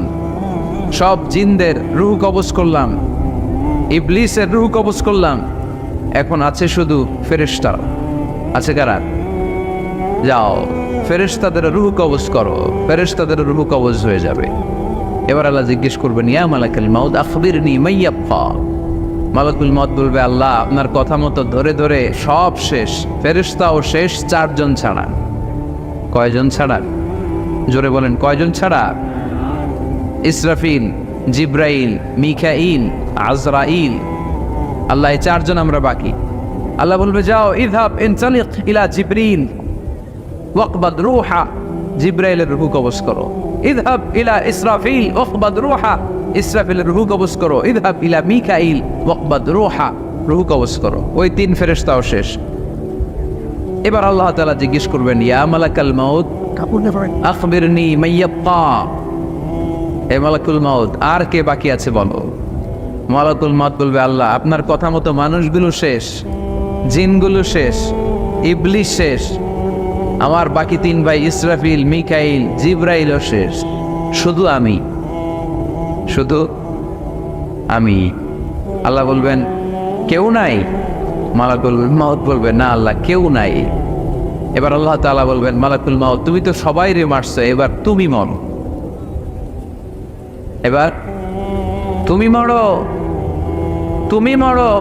সব জিনদের রূহ কবজ করলাম, ইবলিসের রূহ কবজ করলাম, এখন আছে শুধু ফেরেশতারা। আছে কারা? যাও ফেরেশতাদের রূহ কবজ করো, ফেরেশতাদের রূহ কবজ হয়ে যাবে। এবার আল্লাহ জিজ্ঞেস করবেন, ইয়া মালাকাল মাউত আখবিরনি মাইয়াপ্পা। মালাকুল মাউত বলবে, আল্লাহ আপনার কথা মতো ধরে ধরে সব শেষ, ফেরেশতাও শেষ, 4 জন ছাড়া। কয়জন ছাড়া? জোরে বলেন, কয়জন ছাড়া? ইসরাফিল, জিব্রাইল, মিকাইল, আজরাইল। আল্লাহ এই 4 জন আমরা বাকি। আল্লাহ বলবে, যাও ইযহাব ইনতালিক ইলা জিবরিল ওয়াকবাদ রূহা, জিব্রাইলের রূহ কবজ করো। ইযহাব ইলা ইসরাফিল ওয়াকবাদ রূহা, ইসরাফিলের রূহ কবজ করো। ইযহাব ইলা মিকাইল ওয়াকবাদ রূহা, রূহ কবজ করো। ওই 3 ফেরেশতাও শেষ। এবার আল্লাহ তাআলা জিজ্ঞেস করবেন, ইয়া মালাকাল মাউত আখবিরনি মাইয়াপ্পা, হে মালাকুল মাউত আর কে বাকি আছে বলো? মালাকুল মাউত বলবে, আল্লাহ আপনার কথা মতো মানুষগুলো শেষ, জিনগুলো শেষ, ইবলিস শেষ, আমার বাকি 3 ভাই ইসরাফিল, মিকাইল, জিব্রাইলও শেষ, শুধু আমি, শুধু আমি। আল্লাহ বলবেন কেউ নাই? মালাকুল মাউত বলবে, না আল্লাহ কেউ নাই। এবার আল্লাহ তাআলা বলবেন, মালাকুল মাউত তুমি তো সবাই রে মারছো, এবার তুমি মরো, এবার তুমি মরো, তুমি মরো।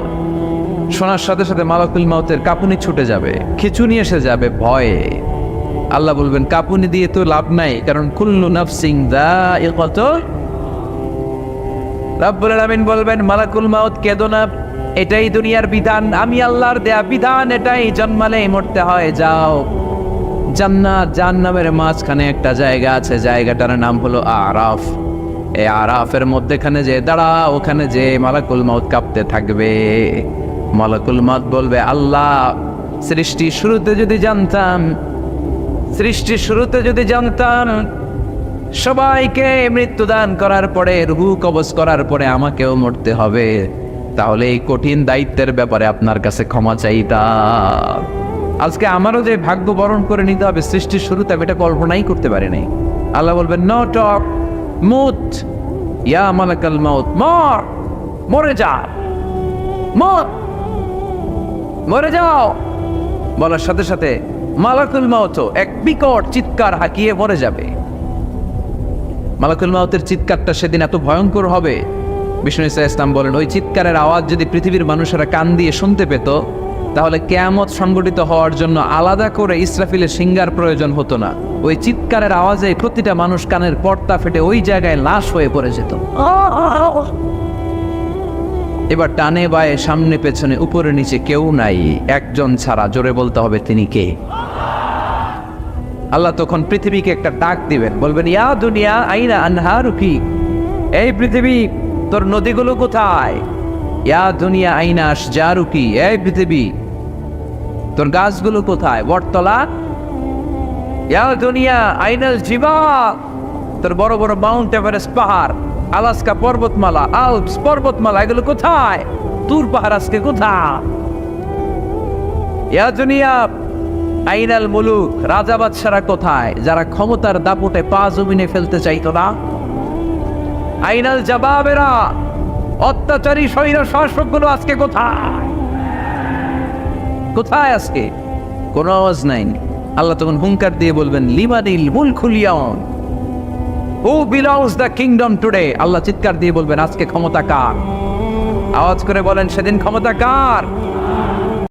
শোনার সাথে সাথে মালাকুল মাউতের কাঁপুনি ছুটে যাবে, খিঁচুনি এসে যাবে ভয়ে। আল্লাহ বলবেন, কাঁপুনি দিয়ে তো লাভ নাই, কারণ কুল্লু নাফসিন যায়িকাতুল। রব্বুল আলামিন বলবেন, মালাকুল মাউত কেঁদো না, এটাই দুনিয়ার বিধান, আমি আল্লাহর দেয়া বিধান, এটাই, জন্মালেই মরতে হয়। যাও জান্নাত জাহান্নামের মাঝখানে একটা জায়গা আছে, জায়গাটার নাম হলো আরাফ। এই আরাফের মধ্যেখানে যে দাঁড়া, ওখানে যে মালাকুল মাউত কাঁপতে থাকবে। মালাকুল মাউত বলবে, আল্লাহ সৃষ্টির শুরুতে যদি জানতাম, সৃষ্টির শুরুতে যদি জানতাম সবাইকে মৃত্যুদান করার পরে, রূহ কবজ করার পরে আমাকেও মরতে হবে, তাহলে এই কঠিন দায়িত্বের ব্যাপারে আপনার কাছে ক্ষমা চাইতাম। আজকে আমারও যে ভাগ্য বরণ করে নিতে হবে সৃষ্টির শুরুতে, আমি এটা কল্পনাই করতে পারি নাই। আল্লাহ বলবেন, নো টক, মুত, ইয়া মালাকাল মাউত, মর, মরে যা, মর, মরে যাও। বলার সাথে সাথে মালাকুল মাউত এক বিকট চিৎকার হাঁকিয়ে মরে যাবে। মালাকুল মাউতের চিৎকারটা সেদিন এত ভয়ঙ্কর হবে, বিষ্ণু ইসা ইসলাম বলেন, ওই চিৎকারের আওয়াজ যদি পৃথিবীর মানুষেরা কান দিয়ে শুনতে পেত, তাহলে কিয়ামত সংগঠিত হওয়ার জন্য আলাদা করে ইসরাফিলের সিঙ্গার প্রয়োজন হতো না। ওই চিৎকারের আওয়াজে প্রতিটা মানুষ কানের পর্দা ফেটে ওই জায়গায় লাশ হয়ে পড়ে যেত। এবার ডানে বায়ে সামনে পেছনে উপরে নিচে কেউ নাই, একজন ছাড়া। জোরে বলতে হবে, তিনি কে? আল্লাহ তখন পৃথিবীকে একটা ডাক দিবেন, বলবেন, ইয়া দুনিয়া আইনা আনহারুকি, এই পৃথিবী তোর নদীগুলো কোথায়? ইয়া দুনিয়া আইনা আশজারুকি, এই পৃথিবী তোর গাছগুলো কোথায়? বটতলা। ইয়া দুনিয়া আইনাল জিবাল, তোর বড় বড় মাউন্ট এভারেস্ট পাহাড়, আলাস্কা পর্বতমালা, আল্পস পর্বতমালা, এগুলো কোথায়? তুর পাহাড় আজকে কোথায়? ইয়া দুনিয়া আইনাল মুলুক, রাজা বাদশারা কোথায়, যারা ক্ষমতার দাপটে পা জমিনে ফেলতে চাইতো না? আইনাল জাবাবেরা, অত্যাচারী স্বৈর শাসকগুলো আজকে কোথায়? কোথায় আজকে? কোনো আওয়াজ নাই। আল্লাহ তখন হুঙ্কার দিয়ে বলবেন, লিমানিল মুলকুল ইয়াউম, who belongs the kingdom today? Allah চিৎকার দিয়ে বলবেন আজকে ক্ষমতা কার? আওয়াজ করে বলেন সেদিন ক্ষমতা কার?